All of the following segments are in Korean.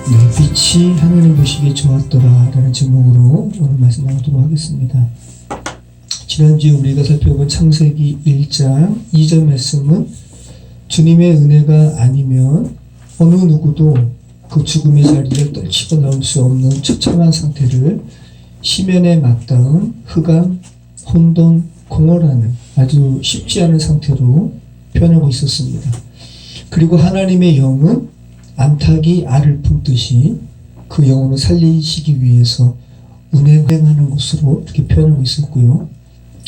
빛이 하나님 보시기에 좋았더라 라는 제목으로 오늘 말씀 나누도록 하겠습니다. 지난주에 우리가 살펴본 창세기 1장 2절 말씀은 주님의 은혜가 아니면 어느 누구도 그 죽음의 자리를 떨치고 나올 수 없는 처참한 상태를 시면에 맞닿은 흑암, 혼돈, 공허라는 아주 쉽지 않은 상태로 표현하고 있었습니다. 그리고 하나님의 영은 암탉이 알을 품듯이 그 영혼을 살리시기 위해서 운행하는 것으로 이렇게 표현하고 있었고요.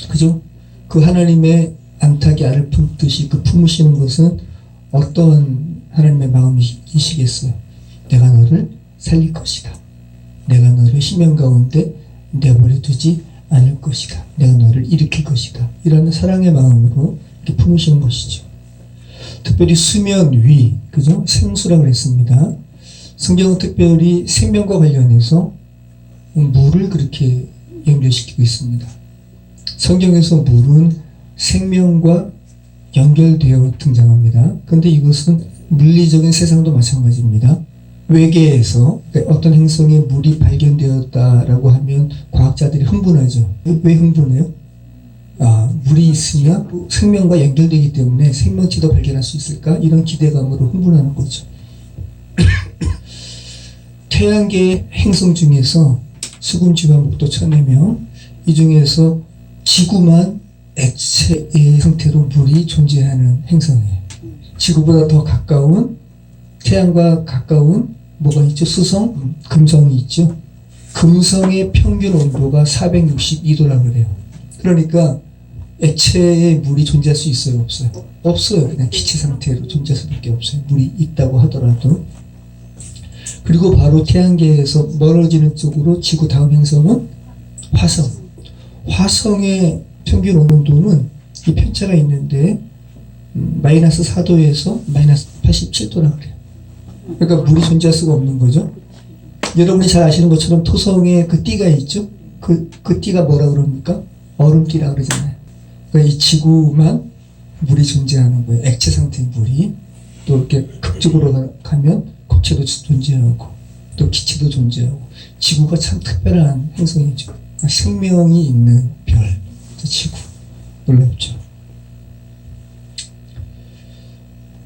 그죠? 그 하나님의 암탉이 알을 품듯이 그 품으시는 것은 어떤 하나님의 마음이시겠어요? 내가 너를 살릴 것이다. 내가 너를 심연 가운데 내버려 두지 않을 것이다. 내가 너를 일으킬 것이다. 이런 사랑의 마음으로 이렇게 품으시는 것이죠. 특별히 수면 위, 그죠? 생수라고 그랬습니다. 성경은 특별히 생명과 관련해서 물을 그렇게 연결시키고 있습니다. 성경에서 물은 생명과 연결되어 등장합니다. 그런데 이것은 물리적인 세상도 마찬가지입니다. 외계에서 어떤 행성에 물이 발견되었다라고 하면 과학자들이 흥분하죠. 왜 흥분해요? 물이 있으면 생명과 연결되기 때문에 생명체도 발견할 수 있을까? 이런 기대감으로 흥분하는 거죠. 태양계의 행성 중에서 수금지와 목도 천해며 이 중에서 지구만 액체의 형태로 물이 존재하는 행성이에요. 지구보다 더 가까운 태양과 가까운 뭐가 있죠? 수성, 금성이 있죠. 금성의 평균 온도가 462도라고 그래요. 그러니까 액체에 물이 존재할 수 있어요? 없어요? 없어요. 그냥 기체 상태로 존재할 수밖에 없어요. 물이 있다고 하더라도. 그리고 바로 태양계에서 멀어지는 쪽으로 지구 다음 행성은 화성. 화성의 평균 온도는 이 편차가 있는데 마이너스 4도에서 마이너스 87도라고 그래요. 그러니까 물이 존재할 수가 없는 거죠. 여러분이 잘 아시는 것처럼 토성에 그 띠가 있죠. 그 띠가 뭐라 그럽니까? 얼음띠라 그러잖아요. 그러니까 이 지구만 물이 존재하는 거예요. 액체 상태의 물이. 또 이렇게 극적으로 가면 고체도 존재하고 또 기체도 존재하고 지구가 참 특별한 행성이죠. 그러니까 생명이 있는 별, 지구. 놀랍죠.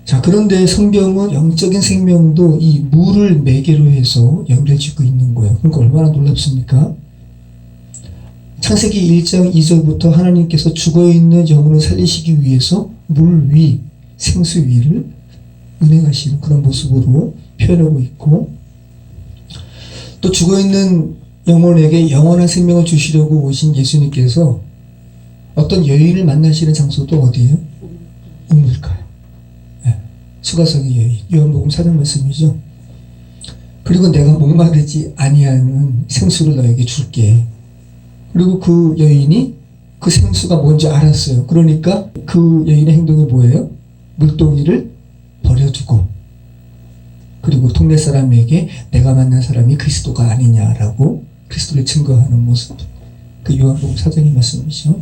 자, 그런데 성경은 영적인 생명도 이 물을 매개로 해서 연결짓고 있는 거예요. 그러니까 얼마나 놀랍습니까? 창세기 1장 2절부터 하나님께서 죽어있는 영혼을 살리시기 위해서 물 위, 생수 위를 운행하시는 그런 모습으로 표현하고 있고, 또 죽어있는 영혼에게 영원한 생명을 주시려고 오신 예수님께서 어떤 여인을 만나시는 장소도 어디예요? 우물가요. 수가성의 여인, 요한복음 4장 말씀이죠. 그리고 내가 목마르지 아니하는 생수를 너에게 줄게. 그리고 그 여인이 그 생수가 뭔지 알았어요. 그러니까 그 여인의 행동이 뭐예요? 물동이를 버려두고 그리고 동네 사람에게 내가 만난 사람이 그리스도가 아니냐라고 그리스도를 증거하는 모습. 그 요한복음 4장의 말씀이죠.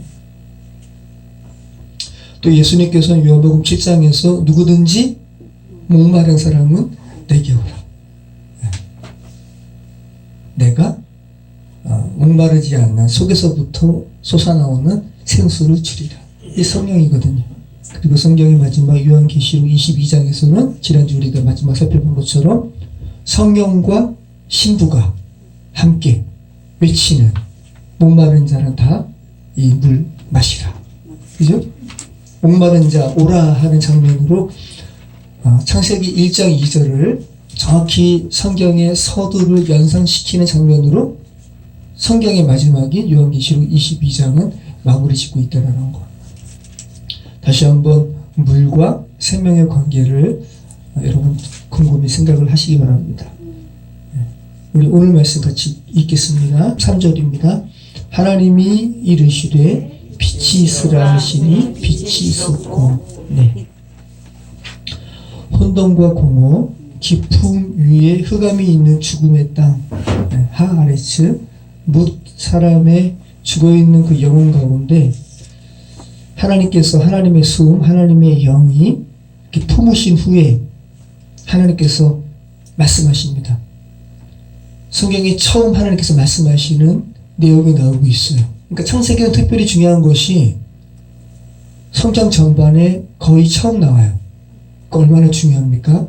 또 예수님께서는 요한복음 7장에서 누구든지 목마른 사람은 내게 오라. 내가 목마르지 않는 속에서부터 솟아나오는 생수를 주리라. 이 성령이거든요. 그리고 성경의 마지막 요한계시록 22장에서는 지난주 우리가 마지막 살펴본 것처럼 성령과 신부가 함께 외치는 목마른 자는 다 이 물 마시라. 그죠? 목마른 자 오라 하는 장면으로 창세기 1장 2절을 정확히 성경의 서두를 연상시키는 장면으로 성경의 마지막인 요한계시록 22장은 마무리 짓고 있다는 것. 다시 한번 물과 생명의 관계를 여러분 곰곰이 생각을 하시기 바랍니다. 우리 오늘 말씀 같이 읽겠습니다. 3절입니다. 하나님이 이르시되 빛이 있으라 하시니 빛이 있었고, 혼돈과 공허, 깊음 위에 흑암이 있는 죽음의 땅, 하아레츠, 뭇 사람의 죽어있는 그 영혼 가운데 하나님께서 하나님의 숨, 하나님의 영이 이렇게 품으신 후에 하나님께서 말씀하십니다. 성경에 처음 하나님께서 말씀하시는 내용이 나오고 있어요. 그러니까 창세기는 특별히 중요한 것이 성경 전반에 거의 처음 나와요. 그러니까 얼마나 중요합니까?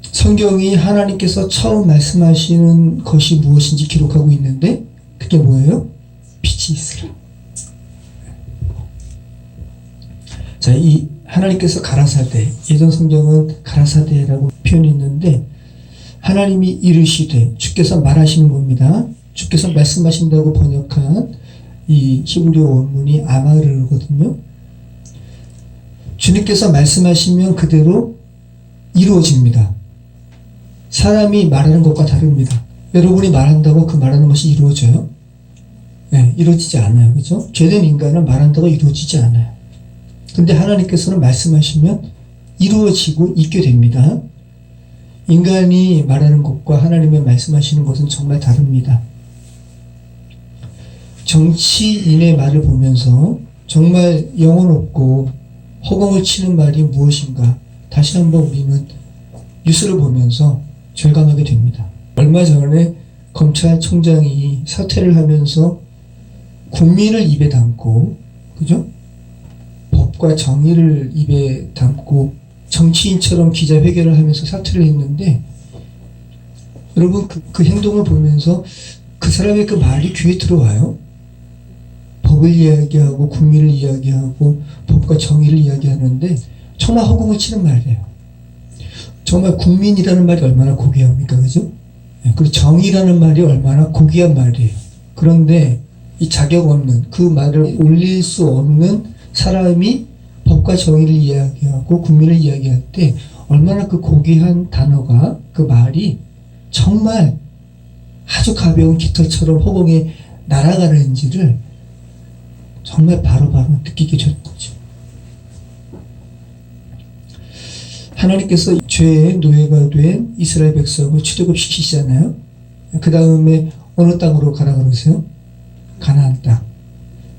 성경이 하나님께서 처음 말씀하시는 것이 무엇인지 기록하고 있는데 그게 뭐예요? 빛이 있으라. 자, 이 하나님께서 가라사대, 예전 성경은 가라사대라고 표현이 있는데 하나님이 이르시되, 주께서 말하시는 겁니다. 주께서 말씀하신다고 번역한 이 히브리어 원문이 아마르거든요. 주님께서 말씀하시면 그대로 이루어집니다. 사람이 말하는 것과 다릅니다. 여러분이 말한다고 그 말하는 것이 이루어져요? 네, 이루어지지 않아요. 그죠? 죄된 인간은 말한다고 이루어지지 않아요. 근데 하나님께서는 말씀하시면 이루어지고 있게 됩니다. 인간이 말하는 것과 하나님의 말씀하시는 것은 정말 다릅니다. 정치인의 말을 보면서 정말 영혼 없고 허공을 치는 말이 무엇인가 다시 한번 우리는 뉴스를 보면서 절감하게 됩니다. 얼마 전에 검찰총장이 사퇴를 하면서 국민을 입에 담고, 그죠? 법과 정의를 입에 담고 정치인처럼 기자회견을 하면서 사퇴를 했는데, 여러분 그 행동을 보면서 그 사람의 그 말이 귀에 들어와요. 법을 이야기하고 국민을 이야기하고 법과 정의를 이야기하는데 정말 허공을 치는 말이에요. 정말 국민이라는 말이 얼마나 고귀합니까? 그죠? 그리고 정의라는 말이 얼마나 고귀한 말이에요. 그런데 이 자격 없는, 그 말을 올릴 수 없는 사람이 법과 정의를 이야기하고 국민을 이야기할 때 얼마나 그 고귀한 단어가, 그 말이 정말 아주 가벼운 깃털처럼 허공에 날아가는지를 정말 바로바로 느끼게 됐죠. 하나님께서 죄의 노예가 된 이스라엘 백성을 출애굽시키시잖아요. 그 다음에 어느 땅으로 가라 그러세요? 가나안 땅.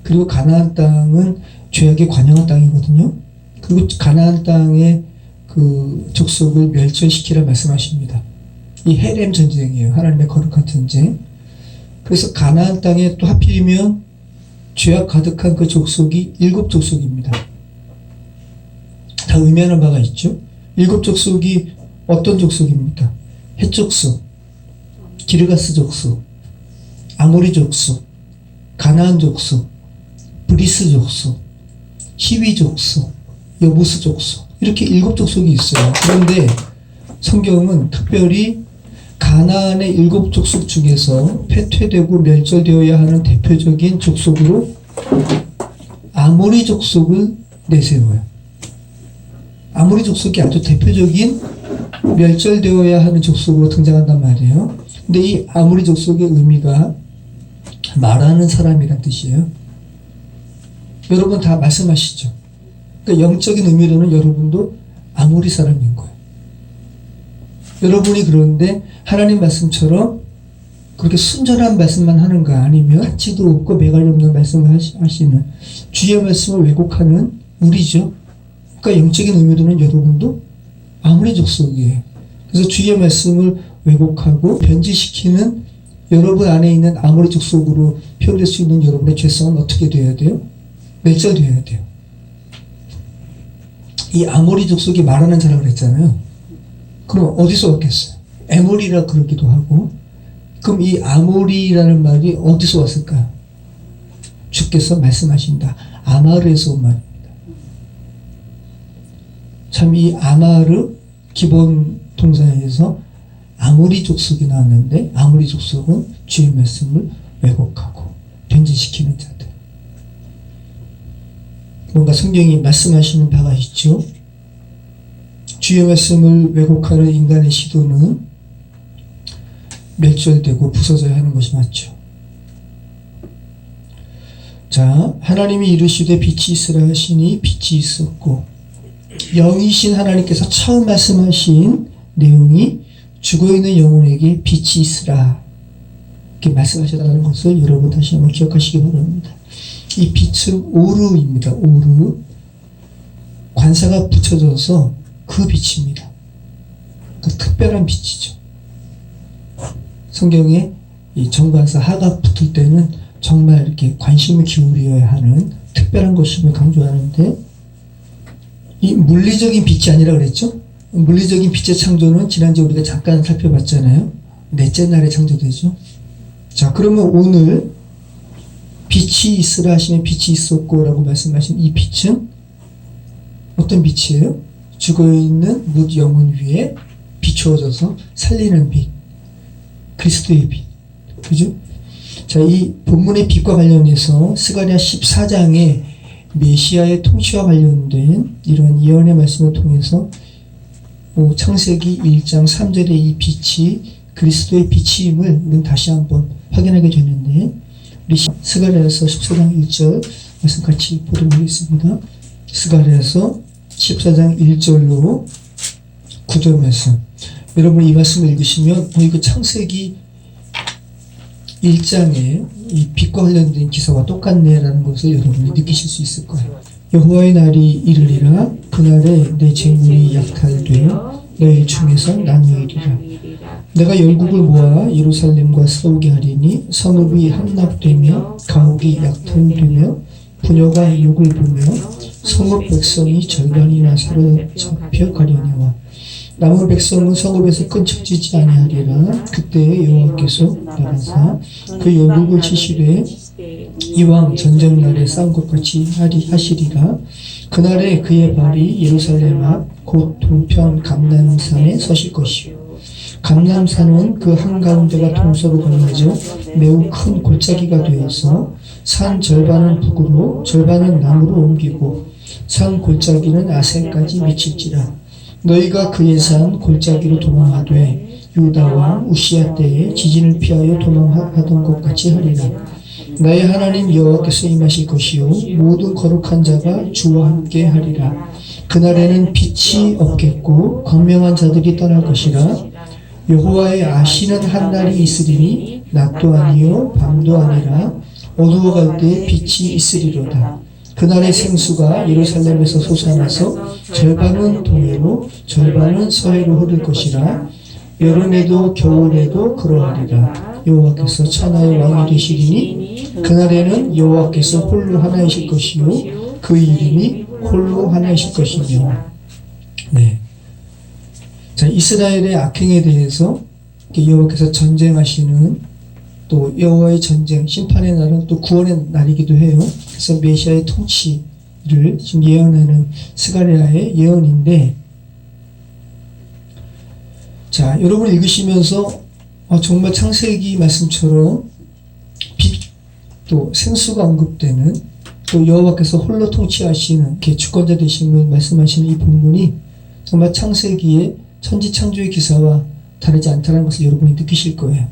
그리고 가나안 땅은 죄악의 관영한 땅이거든요. 그리고 가나안 땅의 그 족속을 멸절시키라 말씀하십니다. 이 헤렘 전쟁이에요. 하나님의 거룩한 전쟁. 그래서 가나안 땅에 또 하필이면 죄악 가득한 그 족속이 7족속입니다. 다 의미하는 바가 있죠. 7족속이 어떤 족속입니까? 헷 족속, 기르가스 족속, 아모리 족속, 가나안 족속, 브리스 족속, 히위 족속, 여부스 족속, 이렇게 7족속이 있어요. 그런데 성경은 특별히 가나안의 7족속 중에서 폐퇴되고 멸절되어야 하는 대표적인 족속으로 아모리 족속을 내세워요. 아모리 족속이 아주 대표적인 멸절되어야 하는 족속으로 등장한단 말이에요. 근데 이 아모리 족속의 의미가 말하는 사람이란 뜻이에요. 여러분 다 말씀하시죠. 그러니까 영적인 의미로는 여러분도 아모리 사람인 거예요. 여러분이 그런데 하나님 말씀처럼 그렇게 순전한 말씀만 하는가, 아니면 가치도 없고 매갈이 없는 말씀을 하시는, 주의 말씀을 왜곡하는 우리죠. 그러니까 영적인 의미로는 여러분도 아모리 족속이에요. 그래서 주의 말씀을 왜곡하고 변질시키는 여러분 안에 있는 아모리 족속으로 표현될 수 있는 여러분의 죄성은 어떻게 되어야 돼요? 멸절되어야 돼요. 이 아모리 족속이 말하는 사람을 했잖아요. 그럼 어디서 왔겠어요? 에몰이라 그러기도 하고. 그럼 이 아모리라는 말이 어디서 왔을까요? 주께서 말씀하신다. 아마르에서 온 말입니다. 참 이 아마르 기본 동사에서 아모리 족속이 나왔는데, 아모리 족속은 주의 말씀을 왜곡하고 변질시키는 자들. 뭔가 성경이 말씀하시는 바가 있죠. 주의 말씀을 왜곡하는 인간의 시도는 멸절되고 부서져야 하는 것이 맞죠. 자, 하나님이 이르시되 빛이 있으라 하시니 빛이 있었고, 영이신 하나님께서 처음 말씀하신 내용이 죽어있는 영혼에게 빛이 있으라 이렇게 말씀하셨다는 것을 여러분 다시 한번 기억하시기 바랍니다. 이 빛은 오르입니다. 오르. 관사가 붙여져서 그 빛입니다. 그 특별한 빛이죠. 성경에 이 정관사 하가 붙을 때는 정말 이렇게 관심을 기울여야 하는 특별한 것임을 강조하는데, 이 물리적인 빛이 아니라 그랬죠? 물리적인 빛의 창조는 지난주에 우리가 잠깐 살펴봤잖아요. 넷째 날에 창조되죠. 자, 그러면 오늘 빛이 있으라 하시면 빛이 있었고 라고 말씀하신 이 빛은 어떤 빛이에요? 죽어있는 뭇 영혼 위에 비추어져서 살리는 빛, 그리스도의 빛, 그죠? 자, 이 본문의 빛과 관련해서 스가랴 14장에 메시아의 통치와 관련된 이런 예언의 말씀을 통해서 창세기 1장 3절의 이 빛이 그리스도의 빛임을 우리는 다시 한번 확인하게 되는데, 우리 스가랴서 14장 1절 말씀 같이 보도록 하겠습니다. 스가랴서 14장 1절로 9절 말씀. 여러분 이 말씀을 읽으시면 이거 창세기 1장에 이 빛과 관련된 기사와 똑같네라는 것을 여러분이 느끼실 수 있을 거예요. 여호와의 날이 이르리라. 그날에 내 재물이 약탈되어 너희 중에서 나누이리라. 내가 열국을 모아 예루살렘과 싸우게 하리니 성읍이 함락되며 감옥이 약탈되며 부녀가 욕을 보며 성읍 백성이 절반이나 사로잡혀 가려니와 남은 백성은 성읍에서 끈적지지 아니하리라. 그때 여호와께서 나가사 그 열국을 치시되 이왕 전쟁날에 싸운 것 같이 하시리라. 그날에 그의 발이 예루살렘 앞 곧 동편 감람산에 서실 것이요 감람산은 그 한가운데가 동서로 갈라져 매우 큰 골짜기가 되어서 산 절반은 북으로 절반은 남으로 옮기고 산 골짜기는 아셀까지 미칠지라. 너희가 그의 산 골짜기로 도망하되 유다 왕 우시야 때에 지진을 피하여 도망하던 것 같이 하리라. 나의 하나님 여호와께서 임하실 것이요 모든 거룩한 자가 주와 함께 하리라. 그날에는 빛이 없겠고 광명한 자들이 떠날 것이라. 여호와의 아시는 한 날이 있으리니 낮도 아니요 밤도 아니라 어두워갈 때 빛이 있으리로다. 그날의 생수가 예루살렘에서 솟아나서 절반은 동해로 절반은 서해로 흐를 것이라. 여름에도 겨울에도 그러하리라. 여호와께서 천하의 왕이 되시리니 그날에는 여호와께서 홀로 하나이실 것이요 그 이름이 홀로 하나이실 것이며. 네. 자, 이스라엘의 악행에 대해서 여호와께서 전쟁하시는, 또 여호와의 전쟁, 심판의 날은 또 구원의 날이기도 해요. 그래서 메시아의 통치를 지금 예언하는 스가랴의 예언인데, 자, 여러분 읽으시면서 정말 창세기 말씀처럼 빛, 또 생수가 언급되는, 또 여호와께서 홀로 통치하시는 주권자 되심을 말씀하시는 이 본문이 정말 창세기의 천지창조의 기사와 다르지 않다는 것을 여러분이 느끼실 거예요.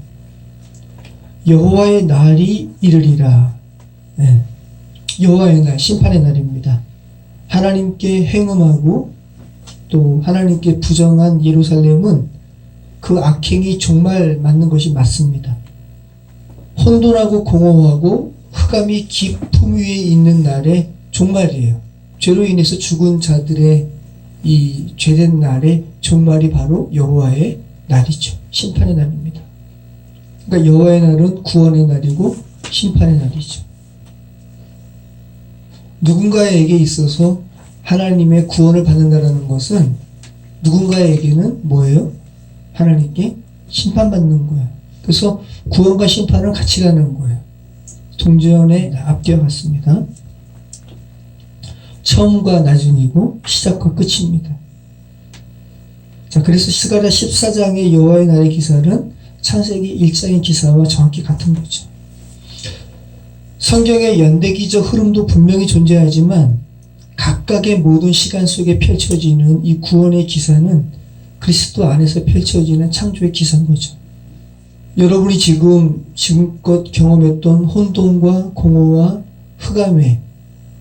여호와의 날이 이르리라. 네. 여호와의 날, 심판의 날입니다. 하나님께 행음하고 또 하나님께 부정한 예루살렘은 그 악행이 정말 맞는 것이 맞습니다. 혼돈하고 공허하고 흑암이 깊음 위에 있는 날의 종말이에요. 죄로 인해서 죽은 자들의 이 죄된 날의 종말이 바로 여호와의 날이죠. 심판의 날입니다. 그러니까 여호와의 날은 구원의 날이고 심판의 날이죠. 누군가에게 있어서 하나님의 구원을 받는다는 것은 누군가에게는 뭐예요? 하나님께 심판받는 거예요. 그래서 구원과 심판은 같이 가는 거예요. 동전에 앞뒤와 같습니다. 처음과 나중이고 시작과 끝입니다. 자, 그래서 스가랴 14장의 여호와의 날의 기사는 창세기 1장의 기사와 정확히 같은 거죠. 성경의 연대기적 흐름도 분명히 존재하지만 각각의 모든 시간 속에 펼쳐지는 이 구원의 기사는 그리스도 안에서 펼쳐지는 창조의 기사인 거죠. 여러분이 지금껏 경험했던 혼돈과 공허와 흑암의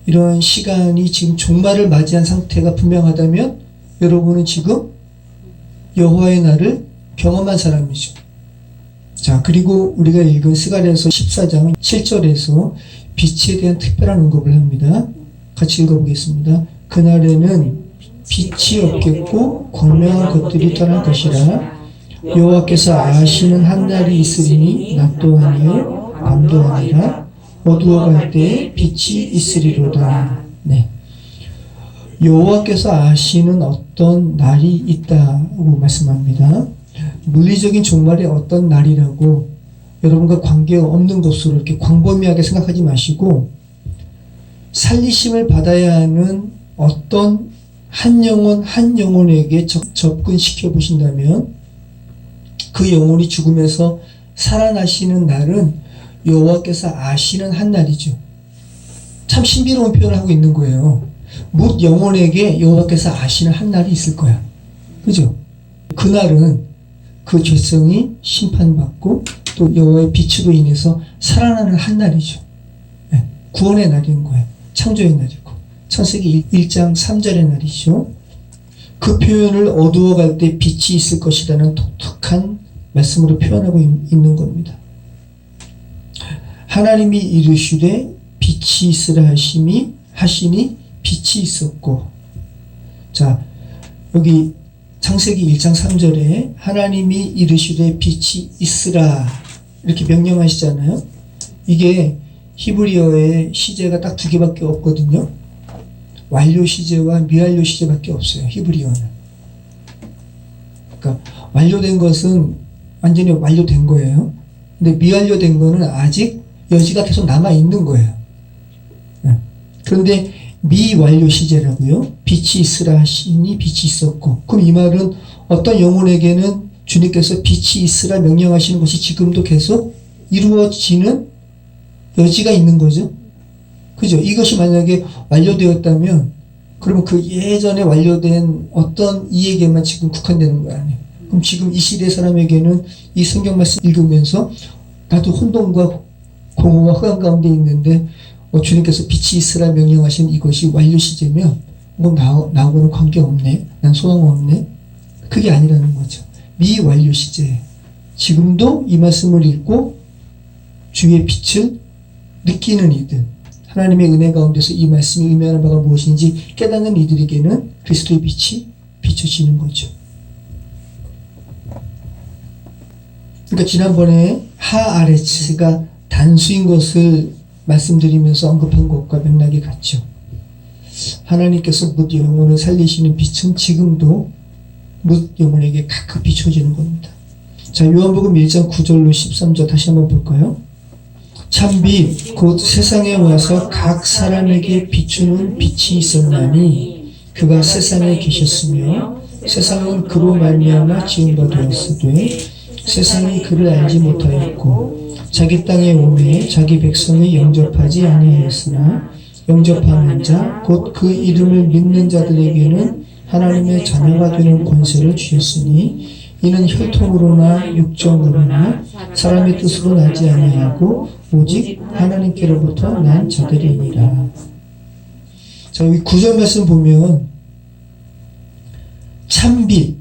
이러한 시간이 지금 종말을 맞이한 상태가 분명하다면 여러분은 지금 여호와의 날을 경험한 사람이죠. 자, 그리고 우리가 읽은 스가랴서 14장 7절에서 빛에 대한 특별한 언급을 합니다. 같이 읽어보겠습니다. 그날에는 빛이 없겠고 광명한 것들이 떠날 것이라. 여호와께서 아시는 한 날이 있으리니 낮도 아니요 밤도 아니라 어두워갈 때에 빛이 있으리로다. 네. 여호와께서 아시는 어떤 날이 있다고 말씀합니다. 물리적인 종말의 어떤 날이라고 여러분과 관계없는 것으로 이렇게 광범위하게 생각하지 마시고, 살리심을 받아야 하는 어떤 한 영혼에게 접근시켜 보신다면 그 영혼이 죽음에서 살아나시는 날은 여호와께서 아시는 한 날이죠. 참 신비로운 표현을 하고 있는 거예요. 뭇 영혼에게 여호와께서 아시는 한 날이 있을 거야. 그죠? 그날은 그 죄성이 심판받고 또 여호와의 빛으로 인해서 살아나는 한 날이죠. 네, 구원의 날인 거예요. 창조의 날이고. 창세기 1장 3절의 날이죠. 그 표현을 어두워갈 때 빛이 있을 것이라는 독특한 말씀으로 표현하고 있는 겁니다. 하나님이 이르시되 빛이 있으라 하시니 빛이 있었고. 자, 여기 창세기 1장 3절에 하나님이 이르시되 빛이 있으라 이렇게 명령하시잖아요. 이게 히브리어의 시제가 딱 두 개밖에 없거든요. 완료 시제와 미완료 시제밖에 없어요. 히브리어는. 그러니까 완료된 것은 완전히 완료된 거예요. 근데 미완료된 거는 아직 여지가 계속 남아 있는 거예요. 그런데 미완료 시제라고요. 빛이 있으라 하시니 빛이 있었고. 그럼 이 말은 어떤 영혼에게는 주님께서 빛이 있으라 명령하시는 것이 지금도 계속 이루어지는 여지가 있는 거죠. 그죠? 이것이 만약에 완료되었다면 그러면 그 예전에 완료된 어떤 이에게만 지금 국한되는 거 아니에요. 그럼 지금 이 시대 사람에게는 이 성경 말씀 읽으면서 나도 혼돈과 공허와 흑암 가운데 있는데 주님께서 빛이 있으라 명령하신 이것이 완료 시제면 뭐 나하고는 관계없네. 난 소망없네. 그게 아니라는 거죠. 미완료 시제. 지금도 이 말씀을 읽고 주의 빛을 느끼는 이들, 하나님의 은혜 가운데서 이 말씀이 의미하는 바가 무엇인지 깨닫는 이들에게는 그리스도의 빛이 비춰지는 거죠. 그러니까 지난번에 하아레츠가 단수인 것을 말씀드리면서 언급한 것과 맥락이 같죠. 하나님께서 뭇 영혼을 살리시는 빛은 지금도 뭇 영혼에게 각각 비춰지는 겁니다. 자, 요한복음 1장 9절로 13절 다시 한번 볼까요? 참빛 곧 세상에 와서 각 사람에게 비추는 빛이 있었나니 그가 세상에 계셨으며 세상은 그로 말미암아 지은 바 되었으되 세상이 그를 알지 못하였고 자기 땅에 오매 자기 백성이 영접하지 아니하였으나 영접하는 자 곧 그 이름을 믿는 자들에게는 하나님의 자녀가 되는 권세를 주셨으니 이는 혈통으로나 육정으로나 사람의 뜻으로 나지 아니하고 오직 하나님께로부터 난 자들이니라. 자, 여기 9절 말씀 보면 참빛,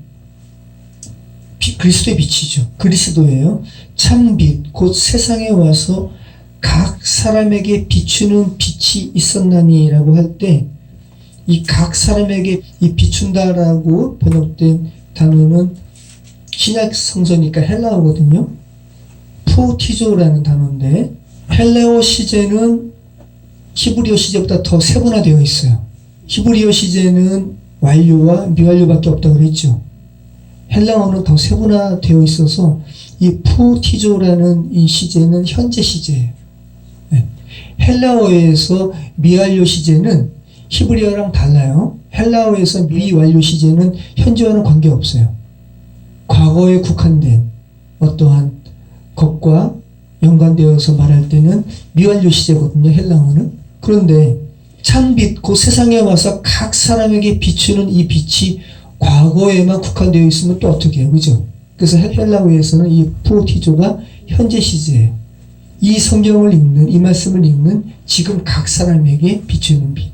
그리스도의 빛이죠. 그리스도예요. 참빛 곧 세상에 와서 각 사람에게 비추는 빛이 있었나니라고 할 때 이 각 사람에게 이 비춘다라고 번역된 단어는 신약 성서니까 헬라어거든요. 프로티조라는 단어인데 헬레어 시제는 히브리어 시제보다 더 세분화되어 있어요. 히브리어 시제는 완료와 미완료밖에 없다고 그랬죠. 헬라어는 더 세분화되어 있어서 이 프로티조라는 이 시제는 현재 시제예요. 네. 헬라어에서 미완료 시제는 히브리어랑 달라요. 헬라어에서 미완료 시제는 현재와는 관계없어요. 과거에 국한된 어떠한 것과 연관되어서 말할 때는 미완료 시제거든요. 헬라어는. 그런데 참빛 곧 세상에 와서 각 사람에게 비추는 이 빛이 과거에만 국한되어 있으면 또 어떻게 해요? 그죠? 그래서 헬라어에서는 이 프로티조가 현재 시제예요. 이 성경을 읽는, 이 말씀을 읽는 지금 각 사람에게 비추는 빛.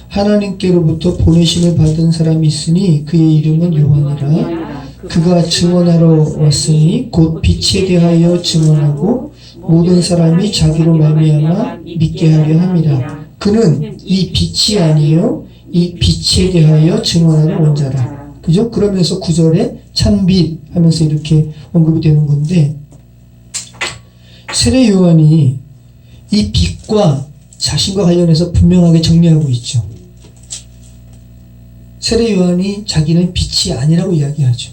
하나님께로부터 보내심을 받은 사람이 있으니 그의 이름은 요한이라. 그가 증언하러 왔으니 곧 빛에 대하여 증언하고 모든 사람이 자기로 말미암아 믿게 하려 함이라. 그는 이 빛이 아니요 이 빛에 대하여 증언하는 원자라. 그죠? 그러면서 9절에 참빛 하면서 이렇게 언급이 되는 건데, 세례 요한이 이 빛과 자신과 관련해서 분명하게 정리하고 있죠. 세례 요한이 자기는 빛이 아니라고 이야기하죠.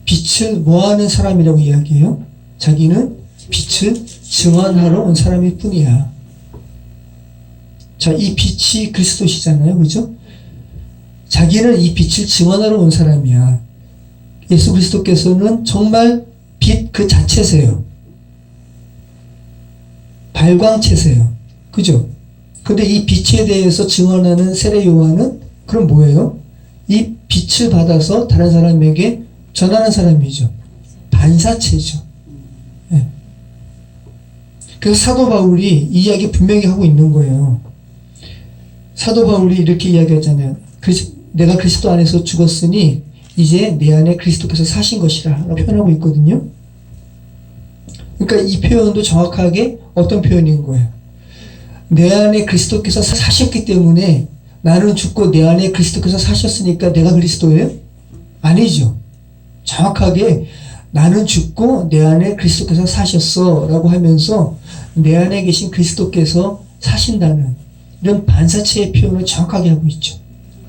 빛을 뭐하는 사람이라고 이야기해요? 자기는 빛을 증언하러 온 사람일 뿐이야. 자, 이 빛이 그리스도시잖아요. 그죠? 자기는 이 빛을 증언하러 온 사람이야. 예수 그리스도께서는 정말 빛 그 자체세요. 발광체세요. 그죠? 근데 이 빛에 대해서 증언하는 세례 요한은 그럼 뭐예요? 이 빛을 받아서 다른 사람에게 전하는 사람이죠. 반사체죠. 네. 그래서 사도 바울이 이 이야기 분명히 하고 있는 거예요. 사도 바울이 이렇게 이야기하잖아요. 내가 그리스도 안에서 죽었으니 이제 내 안에 그리스도께서 사신 것이라 라고 표현하고 있거든요. 그러니까 이 표현도 정확하게 어떤 표현인 거예요? 내 안에 그리스도께서 사셨기 때문에 나는 죽고 내 안에 그리스도께서 사셨으니까 내가 그리스도예요? 아니죠. 정확하게 나는 죽고 내 안에 그리스도께서 사셨어 라고 하면서 내 안에 계신 그리스도께서 사신다는 이런 반사체의 표현을 정확하게 하고 있죠.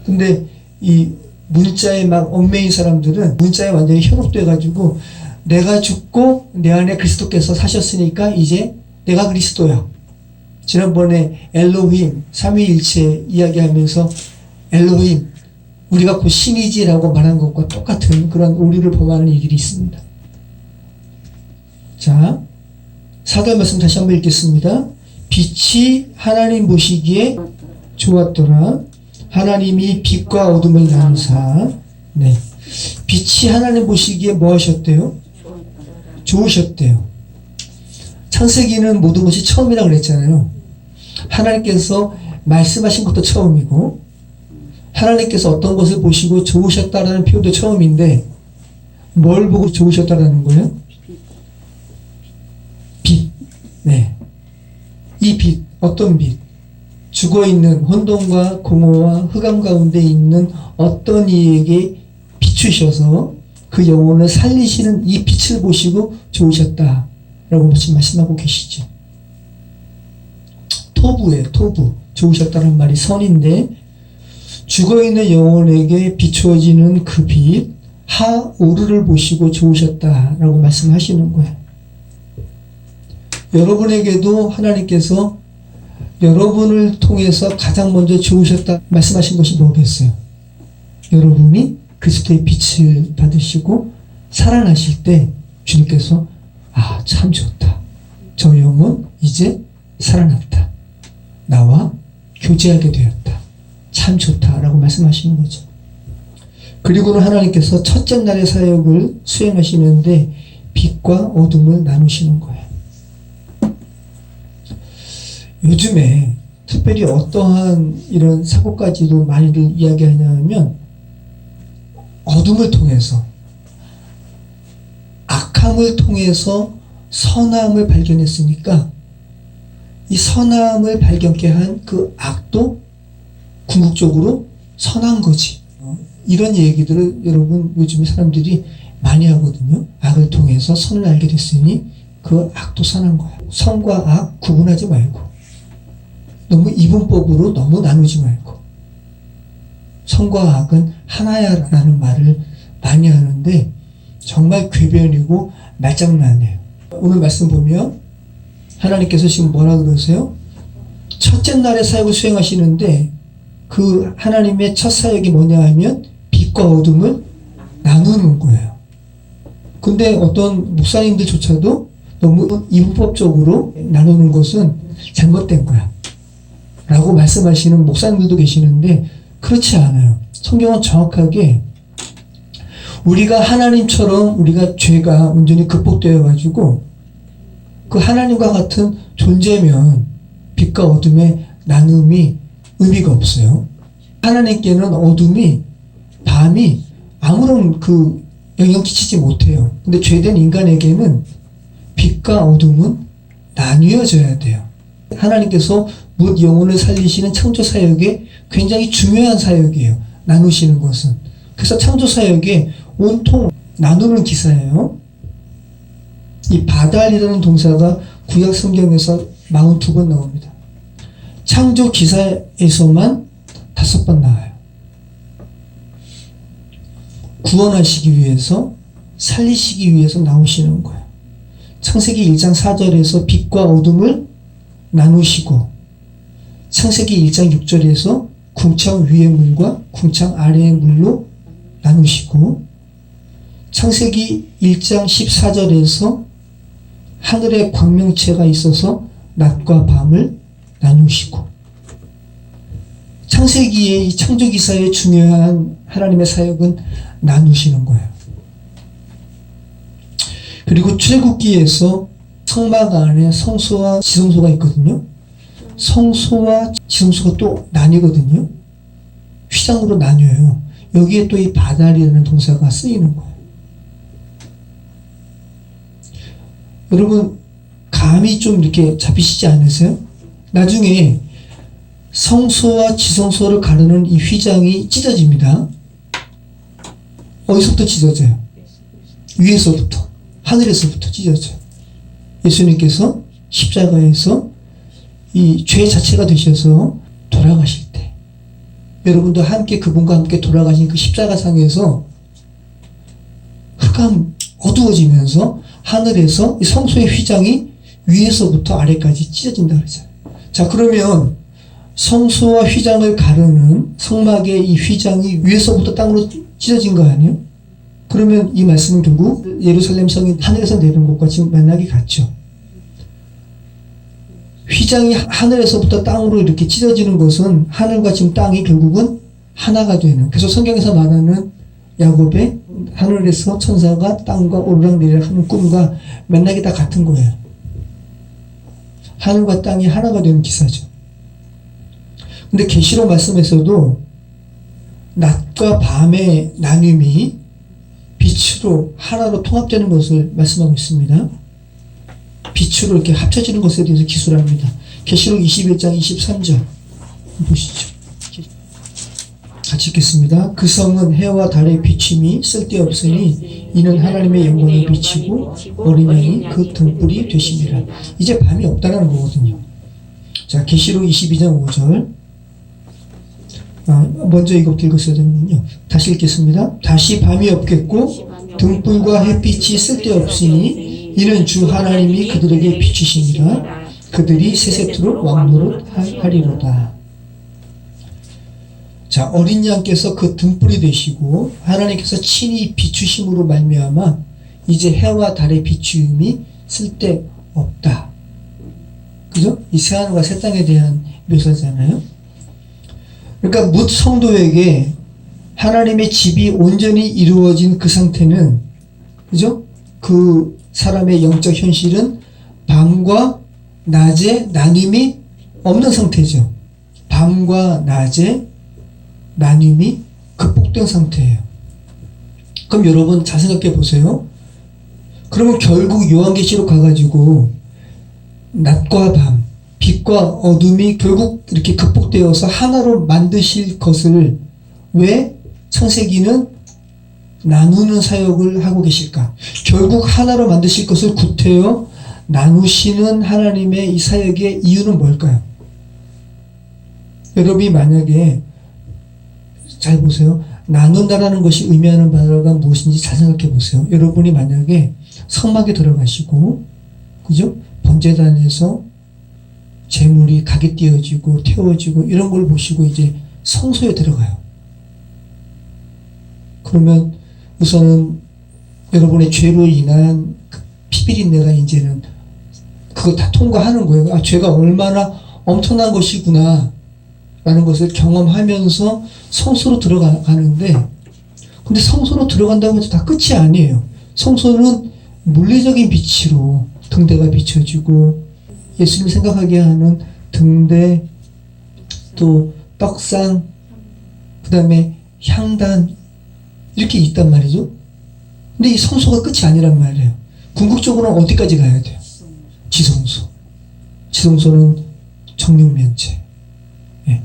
근데 이 문자에 막 얽매인 사람들은 문자에 완전히 현혹돼 가지고 내가 죽고 내 안에 그리스도께서 사셨으니까 이제 내가 그리스도야. 지난번에 엘로힘 삼위일체 이야기하면서 엘로힘 우리가 곧 신이지라고 말한 것과 똑같은 그런 오류를 범하는 일들이 있습니다. 자, 4절 말씀 다시 한번 읽겠습니다. 빛이 하나님 보시기에 좋았더라. 하나님이 빛과 어둠을 나누사. 네. 빛이 하나님 보시기에 뭐 하셨대요? 좋으셨대요. 창세기는 모든 것이 처음이라고 그랬잖아요. 하나님께서 말씀하신 것도 처음이고, 하나님께서 어떤 것을 보시고 좋으셨다라는 표현도 처음인데, 뭘 보고 좋으셨다라는 거예요? 빛. 네. 이 빛, 어떤 빛? 죽어있는 혼돈과 공허와 흑암 가운데 있는 어떤 이에게 비추셔서 그 영혼을 살리시는 이 빛을 보시고 좋으셨다라고 지금 말씀하고 계시죠. 토부예요. 토부. 좋으셨다는 말이 선인데 죽어있는 영혼에게 비추어지는 그 빛 하오르를 보시고 좋으셨다라고 말씀하시는 거예요. 여러분에게도 하나님께서 여러분을 통해서 가장 먼저 좋으셨다 말씀하신 것이 뭐겠어요? 여러분이 그리스도의 빛을 받으시고 살아나실 때 주님께서 아, 참 좋다. 저 영혼 이제 살아났다. 나와 교제하게 되었다. 참 좋다라고 말씀하시는 거죠. 그리고는 하나님께서 첫째 날의 사역을 수행하시는데 빛과 어둠을 나누시는 거예요. 요즘에 특별히 어떠한 이런 사고까지도 많이들 이야기하냐면 어둠을 통해서 악함을 통해서 선함을 발견했으니까 이 선함을 발견케 한 그 악도 궁극적으로 선한 거지. 이런 얘기들을 여러분 요즘에 사람들이 많이 하거든요. 악을 통해서 선을 알게 됐으니 그 악도 선한 거야. 선과 악 구분하지 말고 너무 이분법으로 너무 나누지 말고 선과 악은 하나야 라는 말을 많이 하는데 정말 궤변이고 말장난이에요. 오늘 말씀 보면 하나님께서 지금 뭐라 그러세요? 첫째 날의 사역을 수행하시는데 그 하나님의 첫 사역이 뭐냐 하면 빛과 어둠을 나누는 거예요. 근데 어떤 목사님들조차도 너무 이분법적으로 나누는 것은 잘못된 거야 라고 말씀하시는 목사님들도 계시는데 그렇지 않아요. 성경은 정확하게 우리가 하나님처럼 우리가 죄가 온전히 극복되어 가지고 그 하나님과 같은 존재면 빛과 어둠의 나눔이 의미가 없어요. 하나님께는 어둠이 밤이 아무런 그 영향 끼치지 못해요. 근데 죄된 인간에게는 빛과 어둠은 나뉘어져야 돼요. 하나님께서 뭇 영혼을 살리시는 창조 사역에 굉장히 중요한 사역이에요. 나누시는 것은. 그래서 창조사역에 온통 나누는 기사예요. 이 바달이라는 동사가 구약 성경에서 42번 나옵니다. 창조 기사에서만 5번 나와요. 구원하시기 위해서, 살리시기 위해서 나오시는 거예요. 창세기 1장 4절에서 빛과 어둠을 나누시고, 창세기 1장 6절에서 궁창 위의 물과 궁창 아래의 물로 나누시고, 창세기 1장 14절에서 하늘에 광명체가 있어서 낮과 밤을 나누시고, 창세기의 이 창조기사의 중요한 하나님의 사역은 나누시는 거예요. 그리고 출애굽기에서 성막 안에 성소와 지성소가 있거든요. 성소와 지성소가 또 나뉘거든요. 휘장으로 나뉘어요. 여기에 또 이 바달이라는 동사가 쓰이는 거예요. 여러분, 감이 좀 이렇게 잡히시지 않으세요? 나중에 성소와 지성소를 가르는 이 휘장이 찢어집니다. 어디서부터 찢어져요? 위에서부터, 하늘에서부터 찢어져요. 예수님께서 십자가에서 이 죄 자체가 되셔서 돌아가실 때, 여러분도 함께 그분과 함께 돌아가신 그 십자가상에서 흑암 어두워지면서 하늘에서 이 성소의 휘장이 위에서부터 아래까지 찢어진다 그러잖아요. 자, 그러면 성소와 휘장을 가르는 성막의 이 휘장이 위에서부터 땅으로 찢어진 거 아니에요? 그러면 이 말씀은 결국 예루살렘 성이 하늘에서 내려온 것과 지금 만나기 같죠. 휘장이 하늘에서부터 땅으로 이렇게 찢어지는 것은 하늘과 지금 땅이 결국은 하나가 되는, 그래서 성경에서 말하는 야곱의 하늘에서 천사가 땅과 오르락내리락 하는 꿈과 맥락이 다 같은 거예요. 하늘과 땅이 하나가 되는 기사죠. 근데 계시록 말씀에서도 낮과 밤의 나눔이 빛으로 하나로 통합되는 것을 말씀하고 있습니다. 빛으로 이렇게 합쳐지는 것에 대해서 기술합니다. 계시록 21장 23절 보시죠. 같이 읽겠습니다. 그 성은 해와 달의 비침이 쓸데없으니 이는 하나님의 영광이 비치고 어린 양이 그 등불이 되시니라. 이제 밤이 없다는 거거든요. 자, 계시록 22장 5절. 먼저 이것부터 읽었어야 되는군요. 다시 읽겠습니다. 다시 밤이 없겠고 등불과 햇빛이 쓸데없으니 이는 주 하나님이 그들에게 비추시니라. 그들이 세세토록 왕노릇 하리로다. 자, 어린 양께서 그 등불이 되시고 하나님께서 친히 비추심으로 말미암아 이제 해와 달의 비추임이 쓸데없다. 그죠? 이 새하늘과 새 땅에 대한 묘사잖아요. 그러니까 뭇 성도에게 하나님의 집이 온전히 이루어진 그 상태는, 그죠? 그 사람의 영적 현실은 밤과 낮의 나눔이 없는 상태죠. 밤과 낮의 나눔이 극복된 상태예요. 그럼 여러분 잘 생각해 보세요. 그러면 결국 요한계시록 가가지고 낮과 밤, 빛과 어둠이 결국 이렇게 극복되어서 하나로 만드실 것을 왜 창세기는 나누는 사역을 하고 계실까? 결국 하나로 만드실 것을 구태여 나누시는 하나님의 이 사역의 이유는 뭘까요? 여러분이 만약에 잘 보세요. 나눈다라는 것이 의미하는 바가 무엇인지 잘 생각해 보세요. 여러분이 만약에 성막에 들어가시고, 그죠? 번제단에서 재물이 가게 띄어지고 태워지고 이런 걸 보시고 이제 성소에 들어가요. 그러면 우선은 여러분의 죄로 인한 피비린내가 이제는 그거 다 통과하는 거예요. 아, 죄가 얼마나 엄청난 것이구나 라는 것을 경험하면서 성소로 들어가는데, 근데 성소로 들어간다고 해서 다 끝이 아니에요. 성소는 물리적인 빛으로 등대가 비춰지고 예수님 생각하게 하는 등대, 또 떡상, 그 다음에 향단 이렇게 있단 말이죠. 근데 이 성소가 끝이 아니란 말이에요. 궁극적으로는 어디까지 가야 돼요? 지성소. 지성소는 정육면체. 예.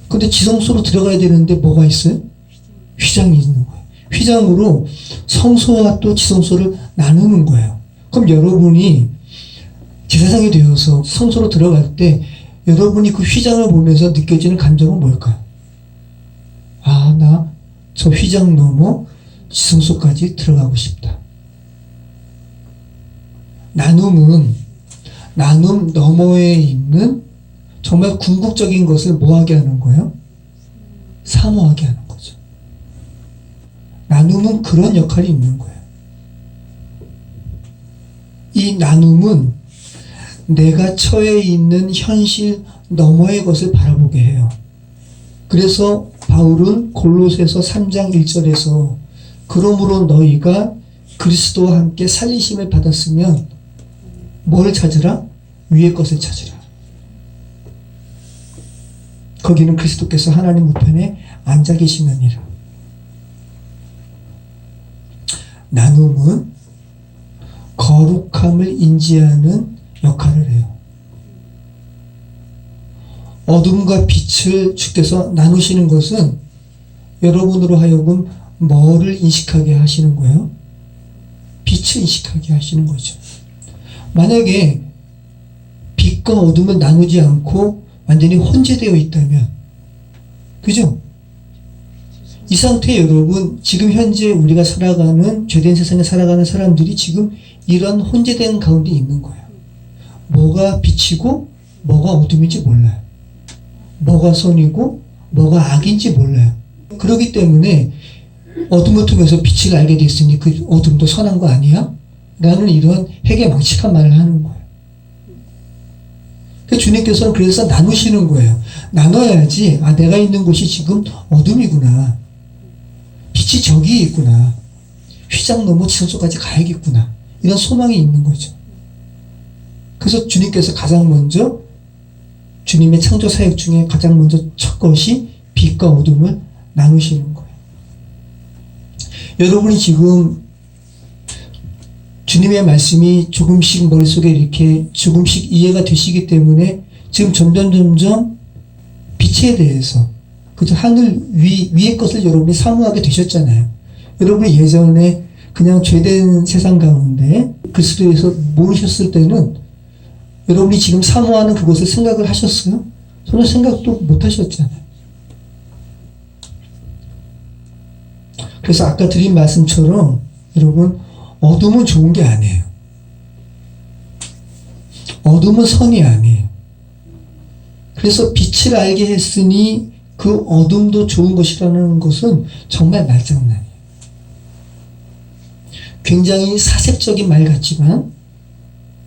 근데 지성소로 들어가야 되는데 뭐가 있어요? 휘장이 있는 거예요. 휘장으로 성소와 또 지성소를 나누는 거예요. 그럼 여러분이 제사장이 되어서 성소로 들어갈 때 여러분이 그 휘장을 보면서 느껴지는 감정은 뭘까요? 아, 나 저 휘장 넘어 지성소까지 들어가고 싶다. 나눔은 나눔 너머에 있는 정말 궁극적인 것을 뭐하게 하는 거예요? 사모하게 하는 거죠. 나눔은 그런 역할이 있는 거예요. 이 나눔은 내가 처해 있는 현실 너머의 것을 바라보게 해요. 그래서 바울은 골로새서 3장 1절에서 그러므로 너희가 그리스도와 함께 살리심을 받았으면 뭘 찾으라? 위의 것을 찾으라. 거기는 그리스도께서 하나님 우편에 앉아 계시느니라. 나눔은 거룩함을 인지하는 역할을 해요. 어둠과 빛을 주께서 나누시는 것은 여러분으로 하여금 뭐를 인식하게 하시는 거예요? 빛을 인식하게 하시는 거죠. 만약에 빛과 어둠을 나누지 않고 완전히 혼재되어 있다면, 그죠? 이 상태에 여러분, 지금 현재 우리가 살아가는, 죄된 세상에 살아가는 사람들이 지금 이런 혼재된 가운데 있는 거예요. 뭐가 빛이고 뭐가 어둠인지 몰라요. 뭐가 선이고 뭐가 악인지 몰라요. 그렇기 때문에 어둠을 통해서 빛을 알게 됐으니 그 어둠도 선한 거 아니야? 라는 이런 회개망측한 말을 하는 거예요. 주님께서는 그래서 나누시는 거예요. 나눠야지, 아, 내가 있는 곳이 지금 어둠이구나. 빛이 저기 있구나. 휘장 넘어 지성소까지 가야겠구나. 이런 소망이 있는 거죠. 그래서 주님께서 가장 먼저 주님의 창조 사역 중에 가장 먼저 첫 것이 빛과 어둠을 나누시는 거예요. 여러분이 지금 주님의 말씀이 조금씩 머릿속에 이렇게 조금씩 이해가 되시기 때문에 지금 점점 빛에 대해서, 그죠? 하늘 위의 것을 여러분이 사모하게 되셨잖아요. 여러분이 예전에 그냥 죄된 세상 가운데 그리스도에서 모르셨을 때는 여러분이 지금 사모하는 그것을 생각을 하셨어요? 전혀 생각도 못 하셨잖아요. 그래서 아까 드린 말씀처럼 여러분, 어둠은 좋은 게 아니에요. 어둠은 선이 아니에요. 그래서 빛을 알게 했으니 그 어둠도 좋은 것이라는 것은 정말 말장난이에요. 굉장히 사색적인 말 같지만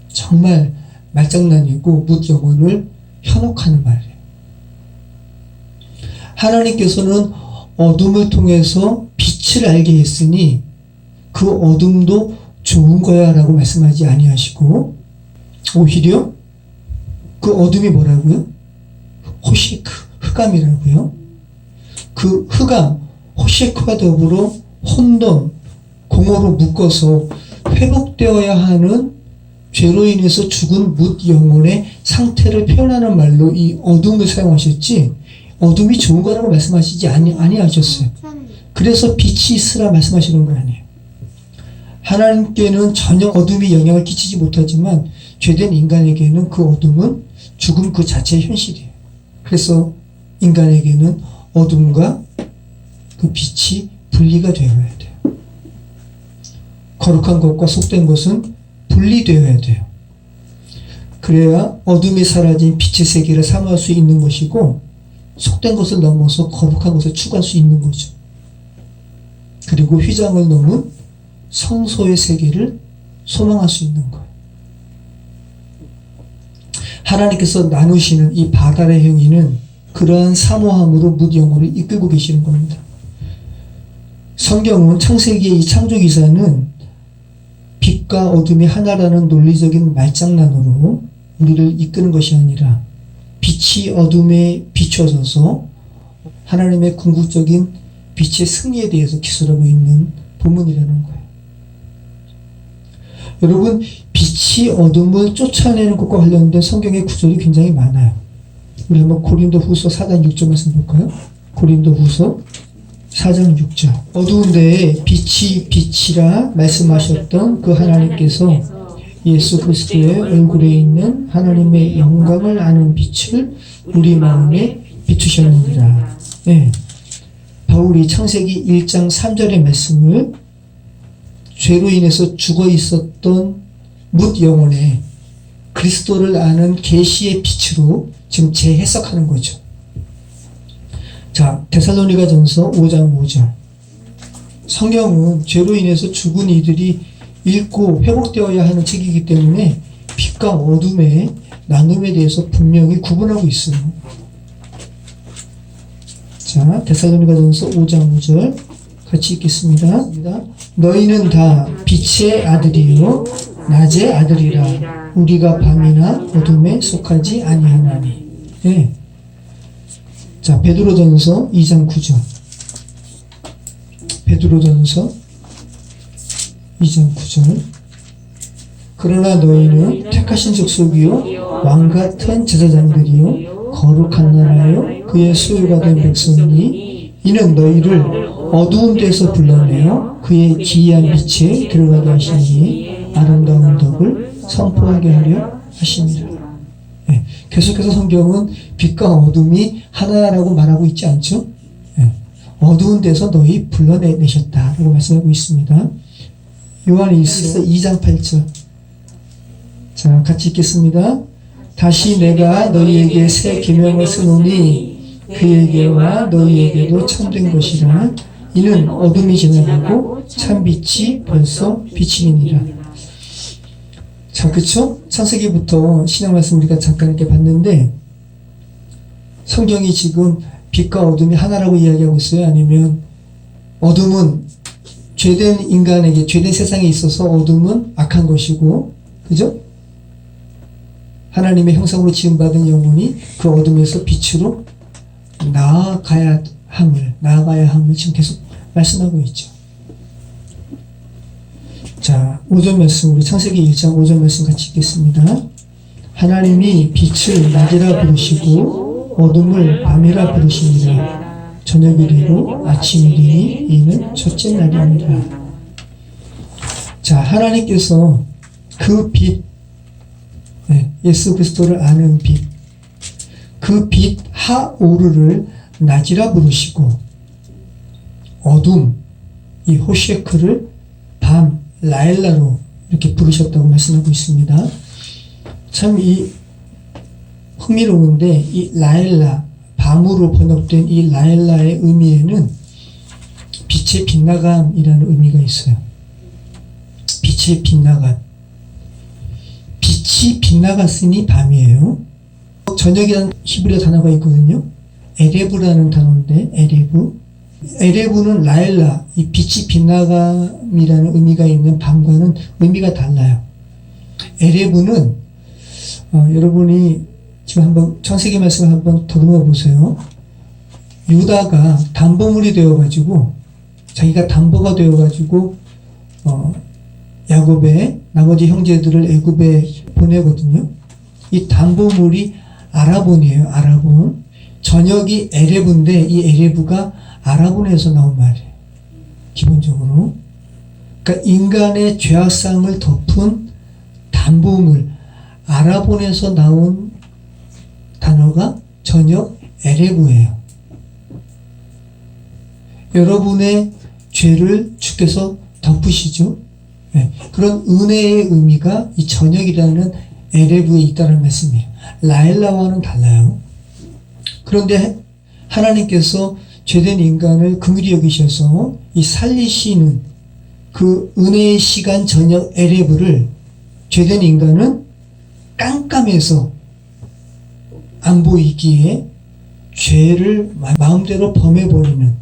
정말 말장난이고 묻 영혼을 현혹하는 말이에요. 하나님께서는 어둠을 통해서 빛을 알게 했으니 그 어둠도 좋은 거야 라고 말씀하지 아니하시고 오히려 그 어둠이 뭐라고요? 호시크, 흑암이라고요. 그 흑암, 호시크와 더불어 혼돈, 공허로 묶어서 회복되어야 하는 죄로 인해서 죽은 묻 영혼의 상태를 표현하는 말로 이 어둠을 사용하셨지 어둠이 좋은 거라고 말씀하시지 아니하셨어요. 그래서 빛이 있으라 말씀하시는 거 아니에요. 하나님께는 전혀 어둠이 영향을 끼치지 못하지만 죄된 인간에게는 그 어둠은 죽음 그 자체의 현실이에요. 그래서 인간에게는 어둠과 그 빛이 분리가 되어야 돼요. 거룩한 것과 속된 것은 분리되어야 돼요. 그래야 어둠이 사라진 빛의 세계를 사모할 수 있는 것이고 속된 것을 넘어서 거룩한 것을 추구할 수 있는 거죠. 그리고 휘장을 넘은 성소의 세계를 소망할 수 있는 거예요. 하나님께서 나누시는 이 바달의 행위는 그러한 사모함으로 묻 영혼을 이끌고 계시는 겁니다. 성경은 창세기의 이 창조기사는 빛과 어둠이 하나라는 논리적인 말장난으로 우리를 이끄는 것이 아니라 빛이 어둠에 비춰져서 하나님의 궁극적인 빛의 승리에 대해서 기술하고 있는 본문이라는 거예요. 여러분, 빛이 어둠을 쫓아내는 것과 관련된 성경의 구절이 굉장히 많아요. 우리 한번 고린도후서 4장 6절 말씀 볼까요? 고린도후서 4장 6절. 어두운 데에 빛이 빛이라 말씀하셨던 그 하나님께서 예수 그리스도의 얼굴에 있는 하나님의 영광을 아는 빛을 우리 마음에 비추셨느니라. 네. 바울이 창세기 1장 3절의 말씀을 죄로 인해서 죽어 있었던 뭇 영혼에 그리스도를 아는 계시의 빛으로 지금 재해석하는 거죠. 자, 데살로니가전서 5장 5절. 성경은 죄로 인해서 죽은 이들이 읽고 회복되어야 하는 책이기 때문에 빛과 어둠의 나눔에 대해서 분명히 구분하고 있어요. 자, 데살로니가전서 5장 5절 같이 읽겠습니다. 너희는 다 빛의 아들이요 낮의 아들이라. 우리가 밤이나 어둠에 속하지 아니하나니. 네. 자, 베드로전서 2장 9절. 베드로전서 2장 9절. 그러나 너희는 택하신 족속이요 왕같은 제사장들이요 거룩한 나라요 그의 소유가 된 백성이니 이는 너희를 어두운 데서 불러내어 그의 기이한 빛에 들어가게 하시니 아름다운 덕을 선포하게 하려 하십니다. 네, 계속해서 성경은 빛과 어둠이 하나라고 말하고 있지 않죠? 네, 어두운 데서 너희 불러내셨다라고 말씀하고 있습니다. 요한일서 2장 8절. 자, 같이 읽겠습니다. 다시 내가 너희에게 새 계명을 쓰노니 그에게와 너희에게도 참된 것이라. 이는 어둠이 지나가고 참빛이 벌써 비치니라. 자, 그쵸? 창세기부터 신약 말씀 우리가 잠깐 이렇게 봤는데 성경이 지금 빛과 어둠이 하나라고 이야기하고 있어요? 아니면 어둠은 죄된 인간에게, 죄된 세상에 있어서 어둠은 악한 것이고, 그죠? 하나님의 형상으로 지음받은 영혼이 그 어둠에서 빛으로 나아가야 함을 지금 계속 말씀하고 있죠. 자, 5절 말씀, 우리 창세기 1장 5절 말씀 같이 읽겠습니다. 하나님이 빛을 낮이라 부르시고 어둠을 밤이라 부르시니라. 저녁이 되고 아침이 되니 이는 첫째 날이니라. 자, 하나님께서 그 빛, 예수 그리스도를 아는 빛, 그 빛 하오르를 낮이라 부르시고 어둠, 이 호셰크를 밤, 라일라로 이렇게 부르셨다고 말씀하고 있습니다. 참 이 흥미로운데 이 라일라, 밤으로 번역된 이 라일라의 의미에는 빛의 빛나감이라는 의미가 있어요. 빛의 빛나감. 빛이 빛나갔으니 밤이에요. 저녁이라는 히브리어 단어가 있거든요. 에레브라는 단어인데 에레브는 라일라, 이 빛이 빛나감이라는 의미가 있는 밤과는 의미가 달라요. 에레브는 여러분이 지금 한번 창세기 말씀을 한번 더듬어 보세요. 유다가 담보물이 되어가지고 자기가 담보가 되어가지고 야곱의 나머지 형제들을 애굽에 보내거든요. 이 담보물이 아라본이에요. 아라본. 저녁이 에레브인데 이 에레브가 아라본에서 나온 말이에요. 기본적으로. 그러니까 인간의 죄악상을 덮은 담보물, 아라본에서 나온 단어가 저녁 에레브예요. 여러분의 죄를 주께서 덮으시죠. 네, 그런 은혜의 의미가 이 저녁이라는 에레브에 있다는 말씀이에요. 라일라와는 달라요. 그런데 하나님께서 죄된 인간을 긍휼히 여기셔서 이 살리시는 그 은혜의 시간 저녁 에레브를 죄된 인간은 깜깜해서 안 보이기에 죄를 마음대로 범해버리는,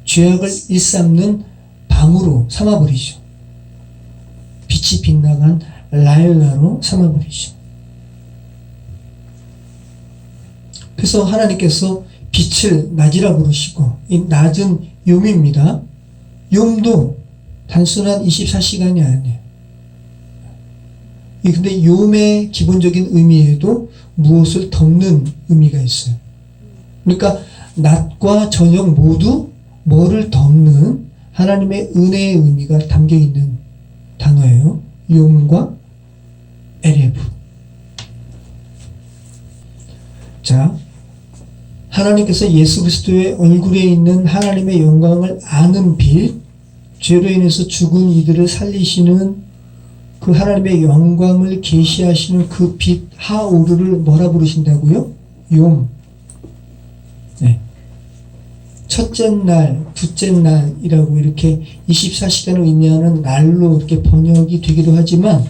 죄악을 일삼는 밤으로 삼아버리죠. 빛이 빛나간 라일라로 삼아버리죠. 그래서 하나님께서 빛을 낮이라 부르시고, 이 낮은 요미입니다. 요음도 단순한 24시간이 아니에요. 근데 요음의 기본적인 의미에도 무엇을 덮는 의미가 있어요. 그러니까 낮과 저녁 모두 뭐를 덮는 하나님의 은혜의 의미가 담겨 있는 단어예요. 욤과 에레브. 자, 하나님께서 예수 그리스도의 얼굴에 있는 하나님의 영광을 아는 빛, 죄로 인해서 죽은 이들을 살리시는 그 하나님의 영광을 계시하시는 그 빛 하오르를 뭐라 부르신다고요? 욤. 네. 첫째 날, 둘째 날이라고 이렇게 24시간을 의미하는 날로 이렇게 번역이 되기도 하지만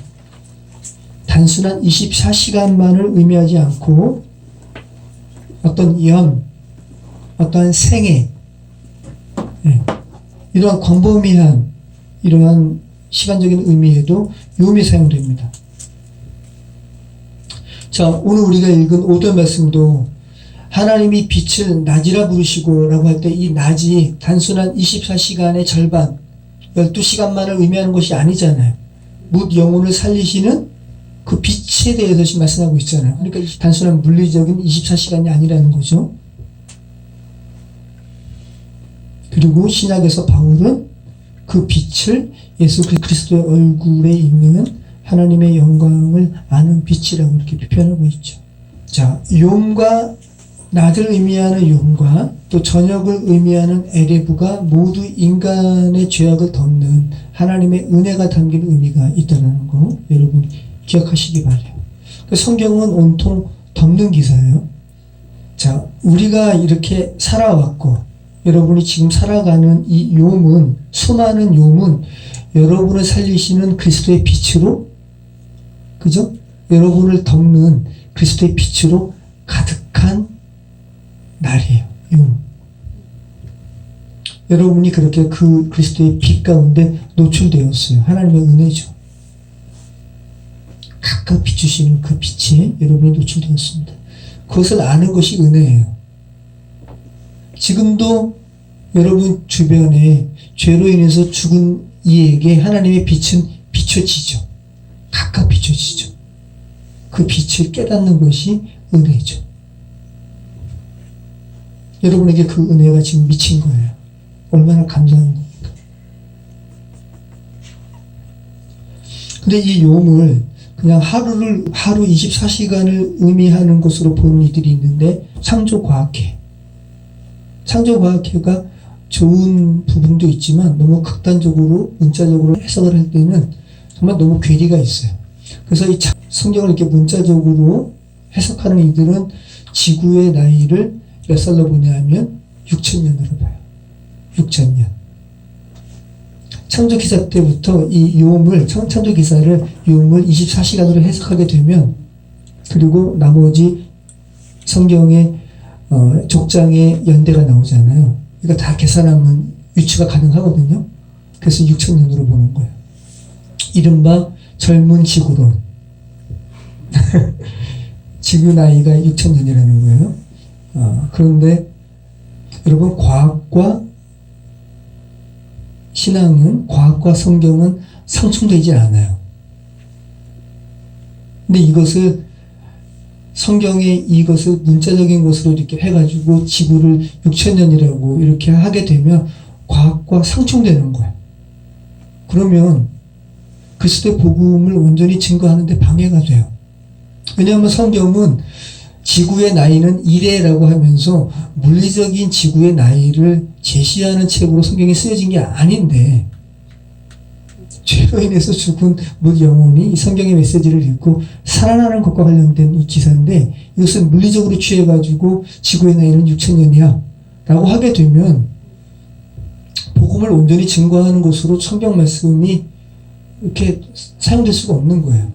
단순한 24시간만을 의미하지 않고 어떤 연, 어떠한 생애, 네. 이러한 광범위한 이러한 시간적인 의미에도 욤이 사용됩니다. 자, 오늘 우리가 읽은 5절 말씀도 하나님이 빛을 낮이라 부르시고 라고 할 때 이 낮이 단순한 24시간의 절반, 12시간만을 의미하는 것이 아니잖아요. 뭇 영혼을 살리시는 그 빛에 대해서 지금 말씀하고 있잖아요. 그러니까 단순한 물리적인 24시간이 아니라는 거죠. 그리고 신약에서 바울은 그 빛을 예수 그리스도의 얼굴에 있는 하나님의 영광을 아는 빛이라고 이렇게 표현하고 있죠. 자, 욤과 낮을 의미하는 욤과 또 저녁을 의미하는 에레브가 모두 인간의 죄악을 덮는 하나님의 은혜가 담긴 의미가 있다는 거 여러분 기억하시기 바라요. 성경은 온통 덮는 기사예요. 자, 우리가 이렇게 살아왔고 여러분이 지금 살아가는 이 욤은, 수많은 욤은 여러분을 살리시는 그리스도의 빛으로, 그죠? 여러분을 덮는 그리스도의 빛으로 가득한 날이에요. 욤. 여러분이 그렇게 그 그리스도의 빛 가운데 노출되었어요. 하나님의 은혜죠. 각각 비추시는 그 빛에 여러분이 노출되었습니다. 그것을 아는 것이 은혜예요. 지금도 여러분 주변에 죄로 인해서 죽은 이에게 하나님의 빛은 비춰지죠. 각각 비춰지죠. 그 빛을 깨닫는 것이 은혜죠. 여러분에게 그 은혜가 지금 미친 거예요. 얼마나 감사한 겁니까? 근데 이 욤을 그냥 하루 24시간을 의미하는 것으로 보는 이들이 있는데 창조과학회가 좋은 부분도 있지만 너무 극단적으로 문자적으로 해석을 할 때는 정말 너무 괴리가 있어요. 그래서 이 성경을 이렇게 문자적으로 해석하는 이들은 지구의 나이를 몇 살로 보냐면 6,000년으로 봐요. 6,000년. 창조기사 때부터 이 욤을, 창조기사를 욤을 24시간으로 해석하게 되면, 그리고 나머지 성경의 족장의 연대가 나오잖아요. 이거 다 계산하면 유추가 가능하거든요. 그래서 6,000년으로 보는 거예요. 이른바 젊은 지구론. 지구 나이가 6,000년이라는 거예요. 그런데 여러분, 과학과 신앙은, 과학과 성경은 상충되지 않아요. 근데 이것을 성경에 이것을 문자적인 것으로 이렇게 해가지고 지구를 6,000년이라고 이렇게 하게 되면 과학과 상충되는 거예요. 그러면 그리스도의 복음을 온전히 증거하는데 방해가 돼요. 왜냐하면 성경은 지구의 나이는 이래라고 하면서 물리적인 지구의 나이를 제시하는 책으로 성경이 쓰여진 게 아닌데, 죄로 인해서 죽은 뭇 영혼이 이 성경의 메시지를 읽고 살아나는 것과 관련된 이 기사인데, 이것을 물리적으로 취해가지고 지구의 나이는 6,000년이야 라고 하게 되면 복음을 온전히 증거하는 것으로 성경 말씀이 이렇게 사용될 수가 없는 거예요.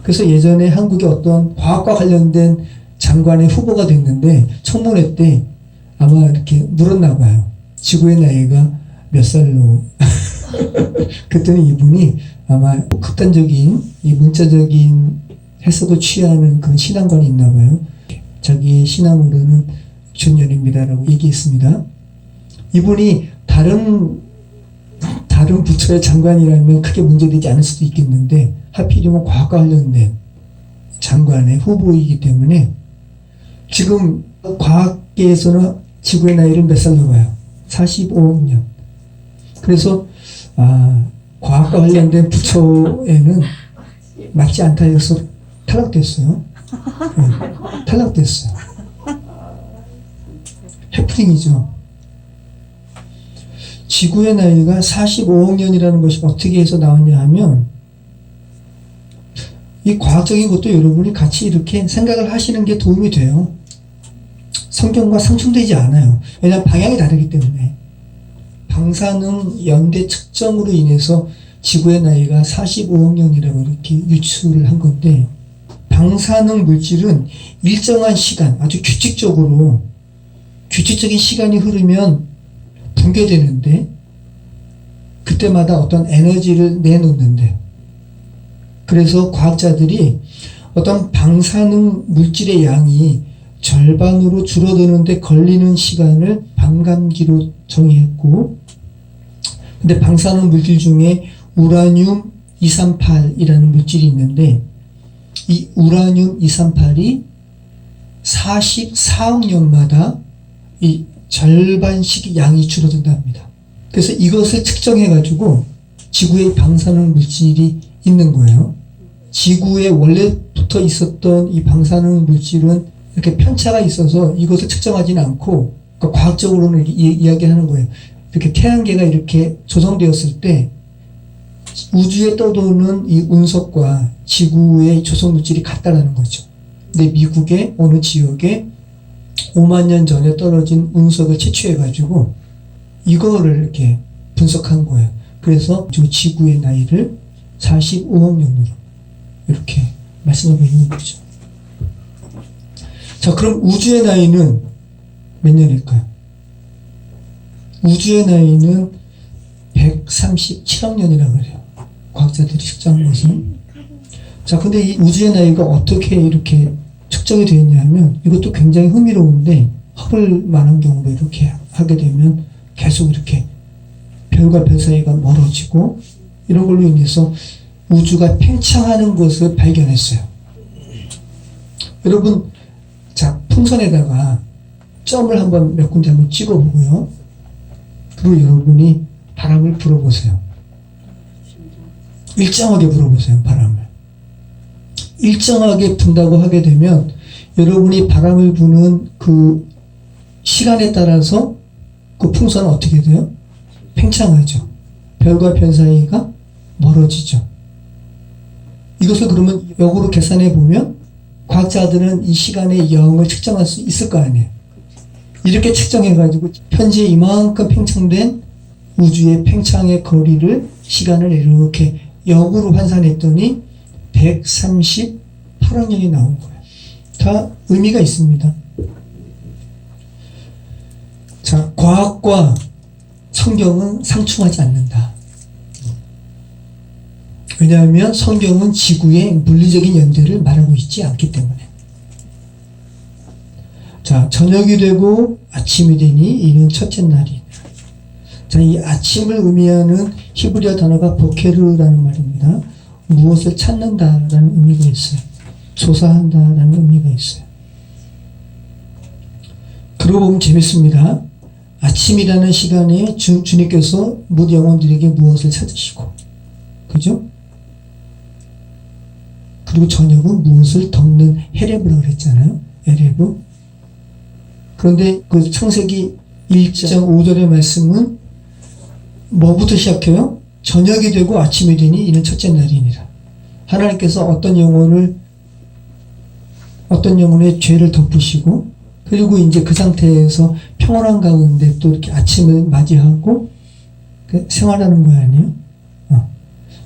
그래서 예전에 한국의 어떤 과학과 관련된 장관의 후보가 됐는데 청문회 때 아마 이렇게 물었나 봐요. 지구의 나이가 몇 살로. 그랬더니 이분이 아마 극단적인 이 문자적인 해석을 취하는 그런 신앙관이 있나 봐요. 자기의 신앙으로는 6,000년입니다라고 얘기했습니다. 이분이 다른 부처의 장관이라면 크게 문제되지 않을 수도 있겠는데, 하필이면 과학과 관련된 장관의 후보이기 때문에 지금 과학계에서는 지구의 나이를 몇 살로 봐요? 45억 년. 그래서 과학과 관련된 부처에는 맞지 않다 해서 탈락됐어요. 네, 탈락됐어요. 해프닝이죠. 지구의 나이가 45억 년이라는 것이 어떻게 해서 나왔냐 하면, 이 과학적인 것도 여러분이 같이 이렇게 생각을 하시는 게 도움이 돼요. 성경과 상충되지 않아요. 왜냐하면 방향이 다르기 때문에. 방사능 연대 측정으로 인해서 지구의 나이가 45억 년이라고 이렇게 유추를 한 건데, 방사능 물질은 일정한 시간, 아주 규칙적인 시간이 흐르면 붕괴되는데, 그때마다 어떤 에너지를 내놓는데, 그래서 과학자들이 어떤 방사능 물질의 양이 절반으로 줄어드는데 걸리는 시간을 반감기로 정의했고, 근데 방사능 물질 중에 우라늄 238이라는 물질이 있는데, 이 우라늄 238이 44억 년마다 이 절반씩 양이 줄어든다 합니다. 그래서 이것을 측정해 가지고 지구에 방사능 물질이 있는 거예요. 지구에 원래부터 있었던 이 방사능 물질은 이렇게 편차가 있어서 이것을 측정하지는 않고, 그러니까 과학적으로는 이야기하는 거예요. 이렇게 태양계가 이렇게 조성되었을 때 우주에 떠도는 이 운석과 지구의 조성 물질이 같다라는 거죠. 근데 미국의 어느 지역에 5만 년 전에 떨어진 운석을 채취해가지고 이거를 이렇게 분석한 거예요. 그래서 지구의 나이를 45억 년으로 이렇게 말씀하고 있는 거죠. 자, 그럼 우주의 나이는 몇 년일까요? 우주의 나이는 137억 년이라고 그래요. 과학자들이 측정한 것은. 자, 근데 이 우주의 나이가 어떻게 이렇게 측정이 되었냐 하면, 이것도 굉장히 흥미로운데, 허블 만원경으로 이렇게 하게 되면 계속 이렇게 별과 별 사이가 멀어지고, 이런 걸로 인해서 우주가 팽창하는 것을 발견했어요. 여러분, 자, 풍선에다가 점을 한번 몇 군데 한번 찍어보고요. 그리고 여러분이 바람을 불어보세요. 일정하게 불어보세요, 바람을. 일정하게 분다고 하게 되면 여러분이 바람을 부는 그 시간에 따라서 그 풍선은 어떻게 돼요? 팽창하죠. 별과 별 사이가 멀어지죠. 이것을 그러면 역으로 계산해 보면 과학자들은 이 시간의 영을 측정할 수 있을 거 아니에요. 이렇게 측정해가지고 현재 이만큼 팽창된 우주의 팽창의 거리를, 시간을 이렇게 역으로 환산했더니 138억 년이 나온 거예요. 다 의미가 있습니다. 자, 과학과 성경은 상충하지 않는다. 왜냐하면 성경은 지구의 물리적인 연대를 말하고 있지 않기 때문에. 자, 저녁이 되고 아침이 되니 이는 첫째 날이다. 자, 이 아침을 의미하는 히브리어 단어가 보케르라는 말입니다. 무엇을 찾는다라는 의미가 있어요. 조사한다라는 의미가 있어요. 그러고 보면 재밌습니다. 아침이라는 시간에 주님께서 모든 영혼들에게 무엇을 찾으시고, 그죠? 그리고 저녁은 무엇을 덮는 헤레브라고 그랬잖아요. 에레브. 그런데 그 창세기 1장 5절의 말씀은 뭐부터 시작해요? 저녁이 되고 아침이 되니 이는 첫째 날이니라. 하나님께서 어떤 영혼의 죄를 덮으시고, 그리고 이제 그 상태에서 평온한 가운데 또 이렇게 아침을 맞이하고 생활하는 거 아니에요?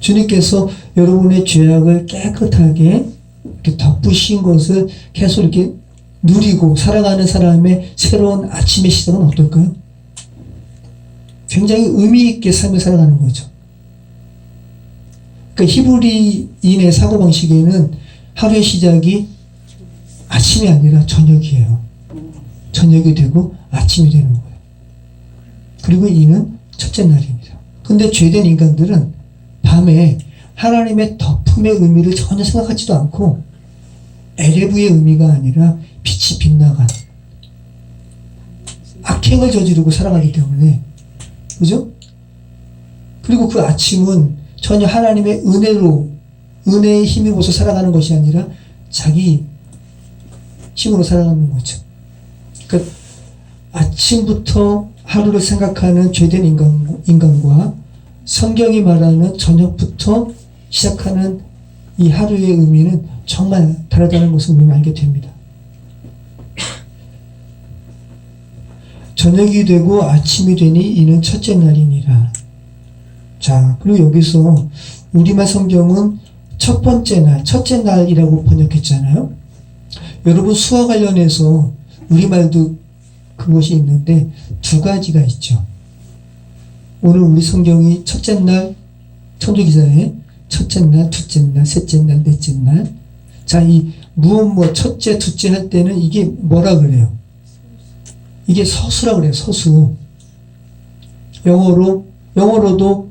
주님께서 여러분의 죄악을 깨끗하게 이렇게 덮으신 것을 계속 이렇게 누리고 살아가는 사람의 새로운 아침의 시작은 어떨까요? 굉장히 의미 있게 삶을 살아가는 거죠. 그러니까 히브리인의 사고방식에는 하루의 시작이 아침이 아니라 저녁이에요. 저녁이 되고 아침이 되는 거예요. 그리고 이는 첫째 날입니다. 근데 죄된 인간들은 밤에 하나님의 덮음의 의미를 전혀 생각하지도 않고 에레브의 의미가 아니라 빛이 빛나간 악행을 저지르고 살아가기 때문에. 그죠? 그리고 그 아침은 전혀 하나님의 은혜의 힘입어서 살아가는 것이 아니라 자기 힘으로 살아가는 거죠. 그러니까 아침부터 하루를 생각하는 죄된 인간과 성경이 말하는 저녁부터 시작하는 이 하루의 의미는 정말 다르다는 것을 우리는 알게 됩니다. 저녁이 되고 아침이 되니 이는 첫째 날이니라. 자, 그리고 여기서 우리말 성경은 첫 번째 날, 첫째 날이라고 번역했잖아요. 여러분 수와 관련해서 우리말도 그것이 있는데 두 가지가 있죠. 오늘 우리 성경이 첫째 날, 천도기사에 첫째 날, 둘째 날, 셋째 날, 넷째 날. 자, 이 첫째, 둘째 할 때는 이게 뭐라 그래요? 이게 서수라 그래요. 서수. 영어로도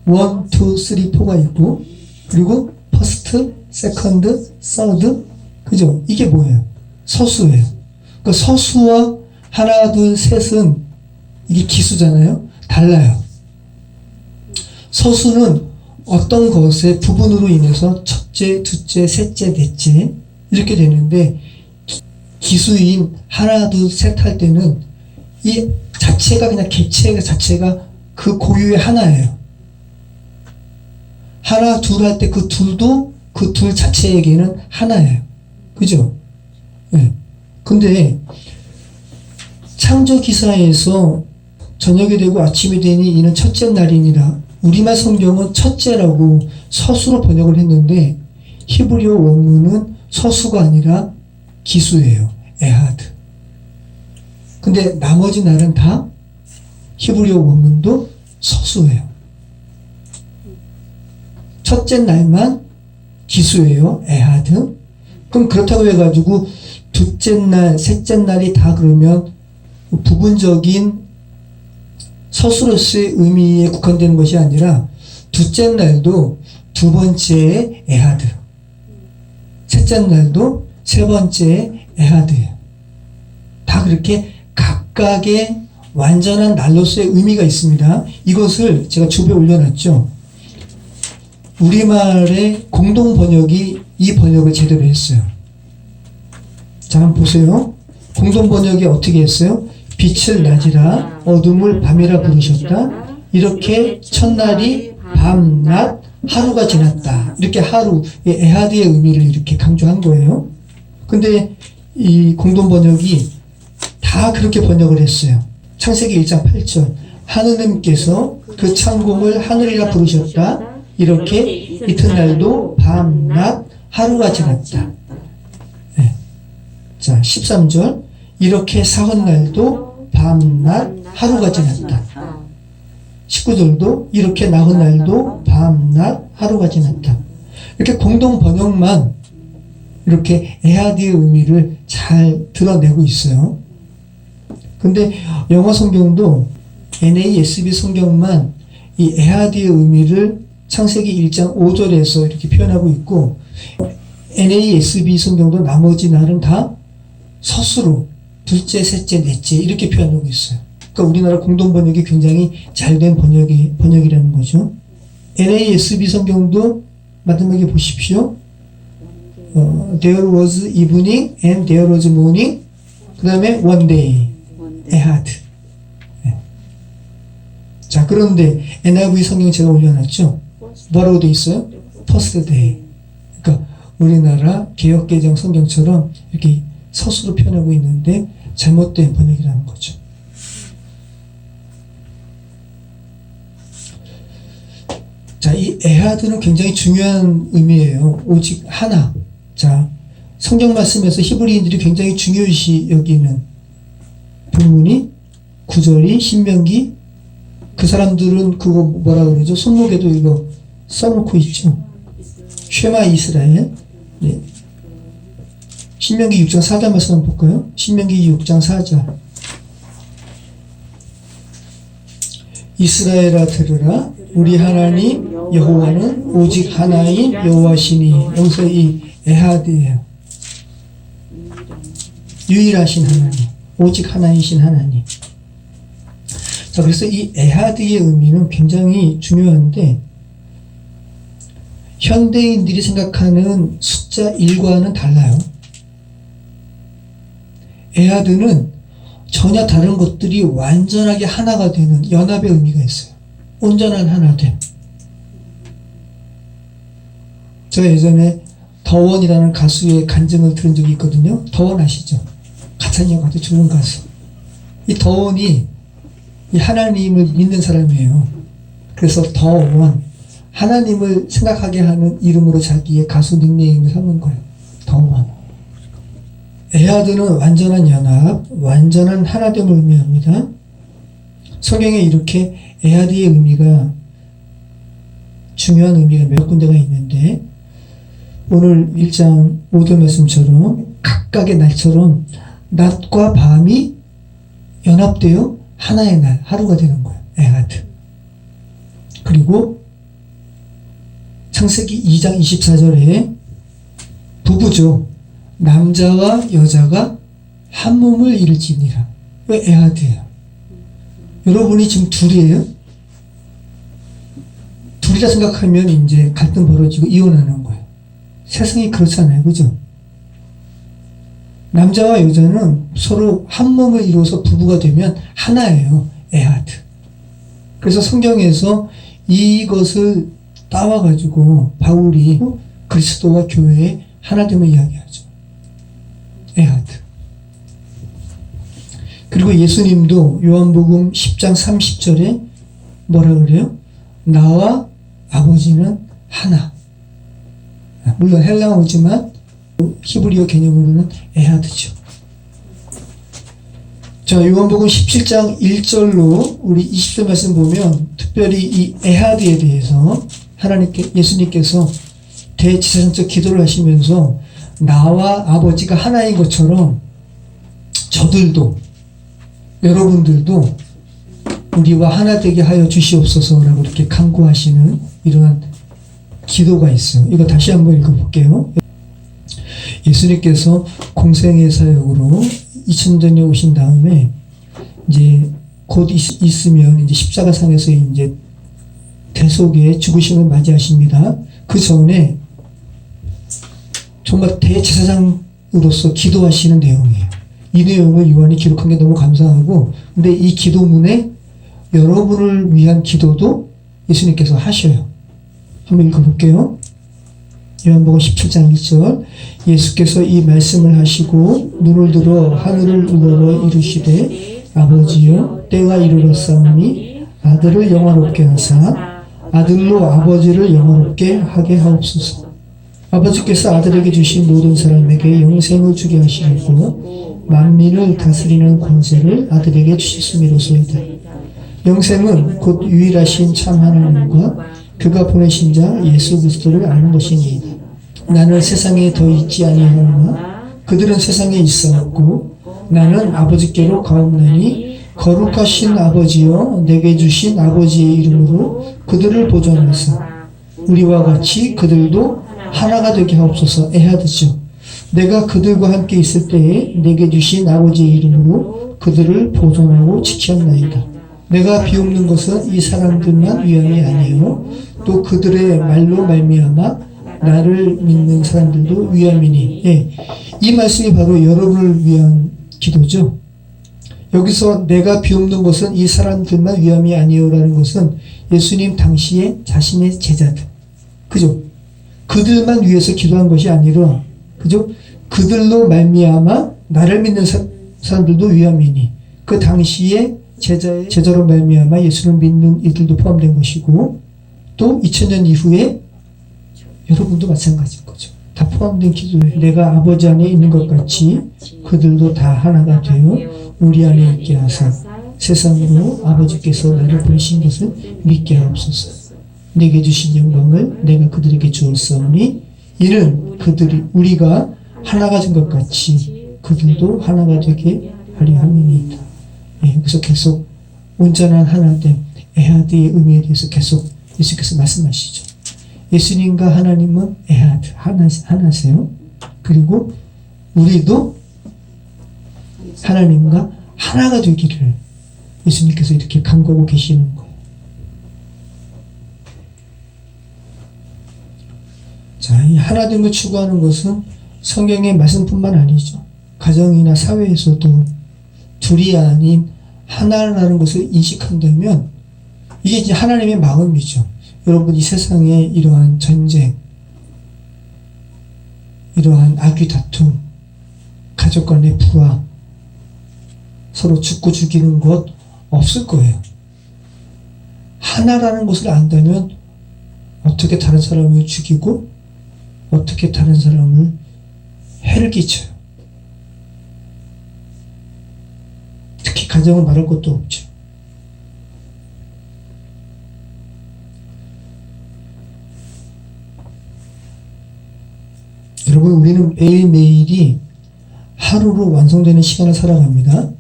1, 2, 3, 4가 있고, 그리고 first, second, third. 그죠? 이게 뭐예요? 서수예요. 그러니까 서수와 하나, 둘, 셋은 이게 기수잖아요. 달라요. 서수는 어떤 것의 부분으로 인해서 첫째, 둘째, 셋째, 넷째 이렇게 되는데, 기수인 하나, 둘, 셋 할 때는 이 자체가 그냥 개체 자체가 그 고유의 하나예요. 하나, 둘 할 때 그 둘도 그 둘 자체에게는 하나예요. 그죠? 네. 근데 창조기사에서 저녁이 되고 아침이 되니 이는 첫째 날이니라. 우리말 성경은 첫째라고 서수로 번역을 했는데 히브리어 원문은 서수가 아니라 기수예요. 에하드. 근데 나머지 날은 다 히브리어 원문도 서수예요. 첫째 날만 기수예요. 에하드. 그럼 그렇다고 해가지고 둘째 날, 셋째 날이 다 그러면 부분적인 서수로서의 의미에 국한되는 것이 아니라 둘째 날도 두 번째의 에하드, 셋째 날도 세 번째의 에하드예요. 다 그렇게 각각의 완전한 날로서의 의미가 있습니다. 이것을 제가 주부에 올려놨죠. 우리말의 공동 번역이 이 번역을 제대로 했어요. 자, 한번 보세요. 공동 번역이 어떻게 했어요? 빛을 낮이라 어둠을 밤이라 부르셨다. 이렇게 첫날이 밤, 낮, 하루가 지났다. 이렇게 하루, 에하드의 의미를 이렇게 강조한 거예요. 근데 이 공동 번역이 다 그렇게 번역을 했어요. 창세기 1장 8절. 하느님께서 그 창공을 하늘이라 부르셨다. 이렇게 이튿날도 밤, 낮, 하루가 지났다. 네. 자, 13절. 이렇게 사흔날도 밤, 낮, 하루가 지났다. 19절도 이렇게 나흔날도 밤, 낮, 하루가 지났다. 이렇게 공동 번역만 이렇게 에하드의 의미를 잘 드러내고 있어요. 근데 영어 성경도 NASB 성경만 이 에하드의 의미를 창세기 1장 5절에서 이렇게 표현하고 있고, NASB 성경도 나머지 날은 다 서수로 둘째, 셋째, 넷째 이렇게 표현하고 있어요. 그러니까 우리나라 공동 번역이 굉장히 잘된 번역이라는 거죠. NASB 성경도 마지막에 보십시오. There was evening and there was morning. 그 다음에 one day. 에하드. 네. 자, 그런데 NIV 성경 제가 올려놨죠. 뭐라고 돼 있어요? First day. 그러니까 우리나라 개역개정 성경처럼 이렇게 서술로 표현하고 있는데 잘못된 번역이라는 거죠. 자, 이 에하드는 굉장히 중요한 의미예요. 오직 하나. 자, 성경 말씀에서 히브리인들이 굉장히 중요시 여기는 본문이 9절이 신명기. 그 사람들은 그거 뭐라 그러죠? 손목에도 이거 써놓고 있죠. 쉐마 이스라엘. 네. 신명기 6장 4절 말씀 한번 볼까요? 신명기 6장 4절. 이스라엘아 들으라. 우리 하나님 여호와는 오직 하나인 여호와시니. 여기서 이 에하드예요. 유일하신 하나님. 오직 하나이신 하나님. 자, 그래서 이 에하드의 의미는 굉장히 중요한데, 현대인들이 생각하는 숫자 1과는 달라요. 에하드는 전혀 다른 것들이 완전하게 하나가 되는 연합의 의미가 있어요. 온전한 하나됨. 제가 예전에 더원이라는 가수의 간증을 들은 적이 있거든요. 더원 아시죠? 가창력 아주 좋은 가수. 이 더원이 이 하나님을 믿는 사람이에요. 그래서 더원, 하나님을 생각하게 하는 이름으로 자기의 가수 닉네임을 삼은 거예요. 더원. 에하드는 완전한 연합, 완전한 하나됨을 의미합니다. 성경에 이렇게 에하드의 의미가 중요한 의미가 몇 군데가 있는데, 오늘 1장 5절 말씀처럼 각각의 날처럼 낮과 밤이 연합되어 하나의 날, 하루가 되는 거예요. 에하드. 그리고 창세기 2장 24절에 부부죠. 남자와 여자가 한 몸을 이룰지니라. 왜 에하드예요? 여러분이 지금 둘이에요? 둘이라 생각하면 이제 갈등 벌어지고 이혼하는 거예요. 세상이 그렇잖아요. 그죠? 남자와 여자는 서로 한 몸을 이루어서 부부가 되면 하나예요. 에하드. 그래서 성경에서 이것을 따와가지고 바울이 그리스도와 교회의 하나됨을 이야기하죠. 에하드. 그리고 예수님도 요한복음 10장 30절에 뭐라 그래요? 나와 아버지는 하나. 물론 헬라어지만 히브리어 개념으로는 에하드죠. 자, 요한복음 17장 1절로 우리 20절 말씀 보면 특별히 이 에하드에 대해서 예수님께서 대제사장적 기도를 하시면서 나와 아버지가 하나인 것처럼 저들도, 여러분들도 우리와 하나 되게 하여 주시옵소서라고 이렇게 간구하시는 이러한 기도가 있어요. 이거 다시 한번 읽어볼게요. 예수님께서 공생의 사역으로 2000년에 오신 다음에 이제 곧 있으면 이제 십자가상에서 이제 대속의 죽으심을 맞이하십니다. 그 전에 정말 대제사장으로서 기도하시는 내용이에요. 이 내용을 요한이 기록한 게 너무 감사하고, 근데 이 기도문에 여러분을 위한 기도도 예수님께서 하셔요. 한번 읽어볼게요. 요한복음 17장 1절. 예수께서 이 말씀을 하시고 눈을 들어 하늘을 우러러 이르시되 아버지여 때가 이르렀사오니 아들을 영화롭게 하사 아들로 아버지를 영화롭게 하게 하옵소서. 아버지께서 아들에게 주신 모든 사람에게 영생을 주게 하시려고 만민을 다스리는 권세를 아들에게 주셨음이로소이다. 영생은 곧 유일하신 참 하나님과 그가 보내신 자 예수 그리스도를 아는 것이니이다. 나는 세상에 더 있지 아니하오나 그들은 세상에 있사옵고 나는 아버지께로 가옵나니 거룩하신 아버지여 내게 주신 아버지의 이름으로 그들을 보존하사 우리와 같이 그들도 하나가 되게 하옵소서. 에하드죠. 내가 그들과 함께 있을 때에 내게 주신 아버지의 이름으로 그들을 보존하고 지켰나이다. 내가 비웃는 것은 이 사람들만 위함이 아니요 또 그들의 말로 말미암아 나를 믿는 사람들도 위함이니. 예, 이 말씀이 바로 여러분을 위한 기도죠. 여기서 내가 비웃는 것은 이 사람들만 위함이 아니요라는 것은 예수님 당시에 자신의 제자들, 그죠? 그들만 위해서 기도한 것이 아니라, 그죠? 그들로 말미암아 나를 믿는 사람들도 위함이니. 그 당시에 제자로 말미암아 예수를 믿는 이들도 포함된 것이고, 또 2000년 이후에 여러분도 마찬가지인 거죠. 다 포함된 기도에 내가 아버지 안에 있는 것 같이 그들도 다 하나가 되어 우리 안에 있게 하사 세상으로 아버지께서 나를 보내신 것을 믿게 하옵소서. 내게 주신 영광을 내가 그들에게 주었사오니 이는 우리가 하나가 된 것 같이 그들도 하나가 되게 하려 함이니이다. 예, 그래서 계속 온전한 하나됨, 에하드의 의미에 대해서 계속 예수께서 말씀하시죠. 예수님과 하나님은 에하드, 하나세요. 그리고 우리도 하나님과 하나가 되기를 예수님께서 이렇게 간구하고 계시는 거예요. 자, 이 하나됨을 추구하는 것은 성경의 말씀뿐만 아니죠. 가정이나 사회에서도 둘이 아닌 하나라는 것을 인식한다면 이게 이제 하나님의 마음이죠. 여러분, 이 세상에 이러한 전쟁, 이러한 악의 다툼, 가족 간의 부하, 서로 죽고 죽이는 것 없을 거예요. 하나라는 것을 안다면 어떻게 다른 사람을 죽이고 어떻게 다른 사람을 해를 끼쳐요. 특히 가정은 말할 것도 없죠. 여러분, 우리는 매일매일이 하루로 완성되는 시간을 살아갑니다.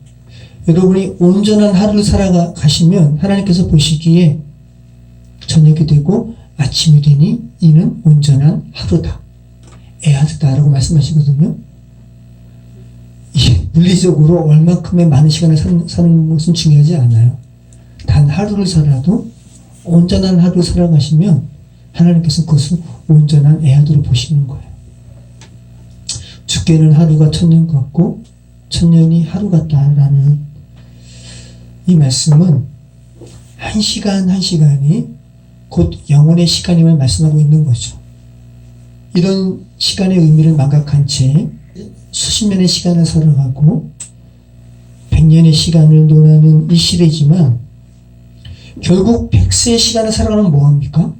여러분이 온전한 하루를 살아가시면 하나님께서 보시기에 저녁이 되고 아침이 되니 이는 온전한 하루다, 에하드다라고 말씀하시거든요. 물리적으로 얼만큼의 많은 시간을 사는 것은 중요하지 않아요. 단 하루를 살아도 온전한 하루를 살아가시면 하나님께서 그것을 온전한 에하드로 보시는 거예요. 죽게는 하루가 천년 같고 천년이 하루 같다라는 이 말씀은 한 시간 한 시간이 곧 영혼의 시간임을 말씀하고 있는 거죠. 이런 시간의 의미를 망각한 채 수십 년의 시간을 살아가고 100년의 시간을 논하는 이 시대지만 결국 100세의 시간을 살아가면 뭐합니까?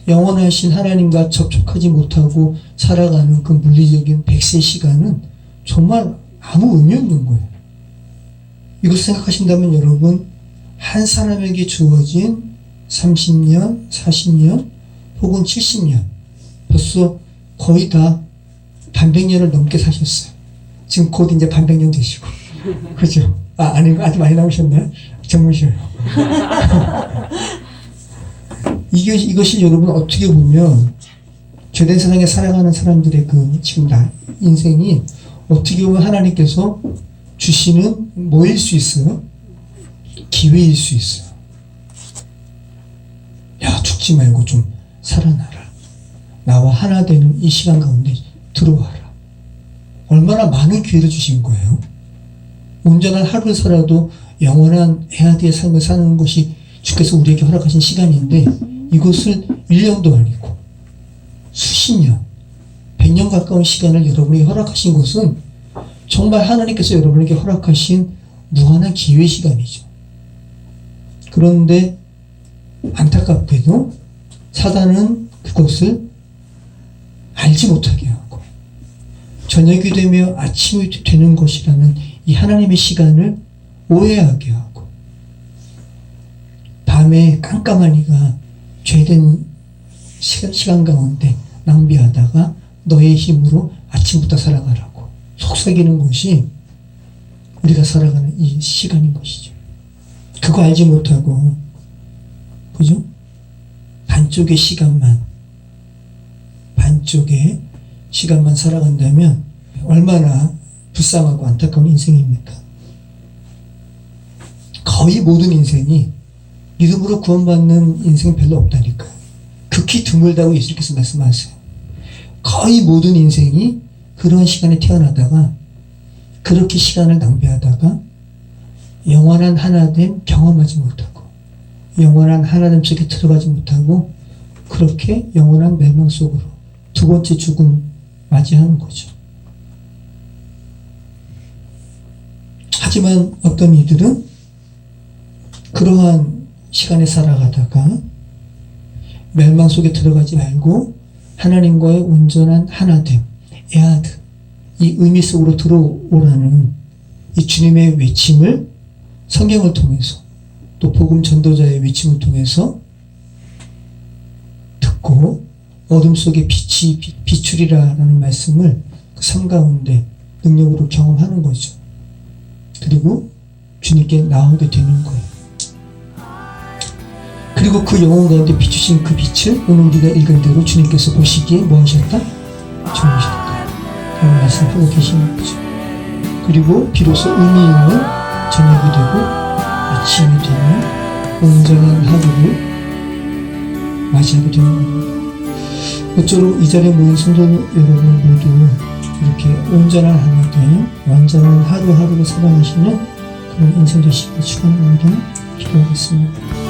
영원하신 하나님과 접촉하지 못하고 살아가는 그 물리적인 100세의 시간은 정말 아무 의미 없는 거예요. 이것을 생각하신다면 여러분, 한 사람에게 주어진 30년, 40년 혹은 70년 벌써 거의 다 반백년을 넘게 사셨어요. 지금 곧 이제 반백년 되시고 그죠? 아니, 아주 많이 나오셨나요? 젊으셔요. 이것이 여러분 어떻게 보면 죄된 세상에 살아가는 사람들의 그 지금 인생이 어떻게 보면 하나님께서 주시는 뭐일 수 있어요? 기회일 수 있어요. 야, 죽지 말고 좀 살아나라. 나와 하나 되는 이 시간 가운데 들어와라. 얼마나 많은 기회를 주신 거예요. 온전한 하루를 살아도 영원한 에하드의 삶을 사는 것이 주께서 우리에게 허락하신 시간인데 이것을 1년도 아니고 수십 년, 100년 가까운 시간을 여러분에게 허락하신 것은 정말 하나님께서 여러분에게 허락하신 무한한 기회 시간이죠. 그런데 안타깝게도 사단은 그것을 알지 못하게 하고 저녁이 되며 아침이 되는 것이라는 이 하나님의 시간을 오해하게 하고 밤에 깜깜하니가 죄된 시간 가운데 낭비하다가 너의 힘으로 아침부터 살아가라고 속삭이는 것이 우리가 살아가는 이 시간인 것이죠. 그거 알지 못하고 그죠? 반쪽의 시간만 살아간다면 얼마나 불쌍하고 안타까운 인생입니까? 거의 모든 인생이 믿음으로 구원받는 인생 별로 없다니까요. 극히 드물다고 예수님께서 말씀하세요. 거의 모든 인생이 그런 시간에 태어나다가 그렇게 시간을 낭비하다가 영원한 하나됨 경험하지 못하고 영원한 하나됨 속에 들어가지 못하고 그렇게 영원한 멸망 속으로 두 번째 죽음 맞이하는 거죠. 하지만 어떤 이들은 그러한 시간에 살아가다가 멸망 속에 들어가지 말고 하나님과의 온전한 하나됨, 에하드, 이 의미 속으로 들어오라는 이 주님의 외침을 성경을 통해서 또 복음 전도자의 외침을 통해서 듣고 어둠 속에 빛이 비추리라라는 말씀을 그 삶 가운데 능력으로 경험하는 거죠. 그리고 주님께 나오게 되는 거예요. 그리고 그 영혼 가운데 비추신 그 빛을 오늘 우리가 읽은 대로 주님께서 보시기에 뭐 하셨다? 좋으셨다. 라는 말씀을 하고 계시는 거죠. 그리고 비로소 의미 있는 저녁이 되고 아침이 되면 온전한 하루를 맞이하게 되는 겁니다. 모쪼록 이 자리에 모인 성도 여러분 모두 이렇게 온전한 하나됨, 완전한 하루하루를 살아가시는 그런 인생 되시길 축원합니다. 기도하겠습니다.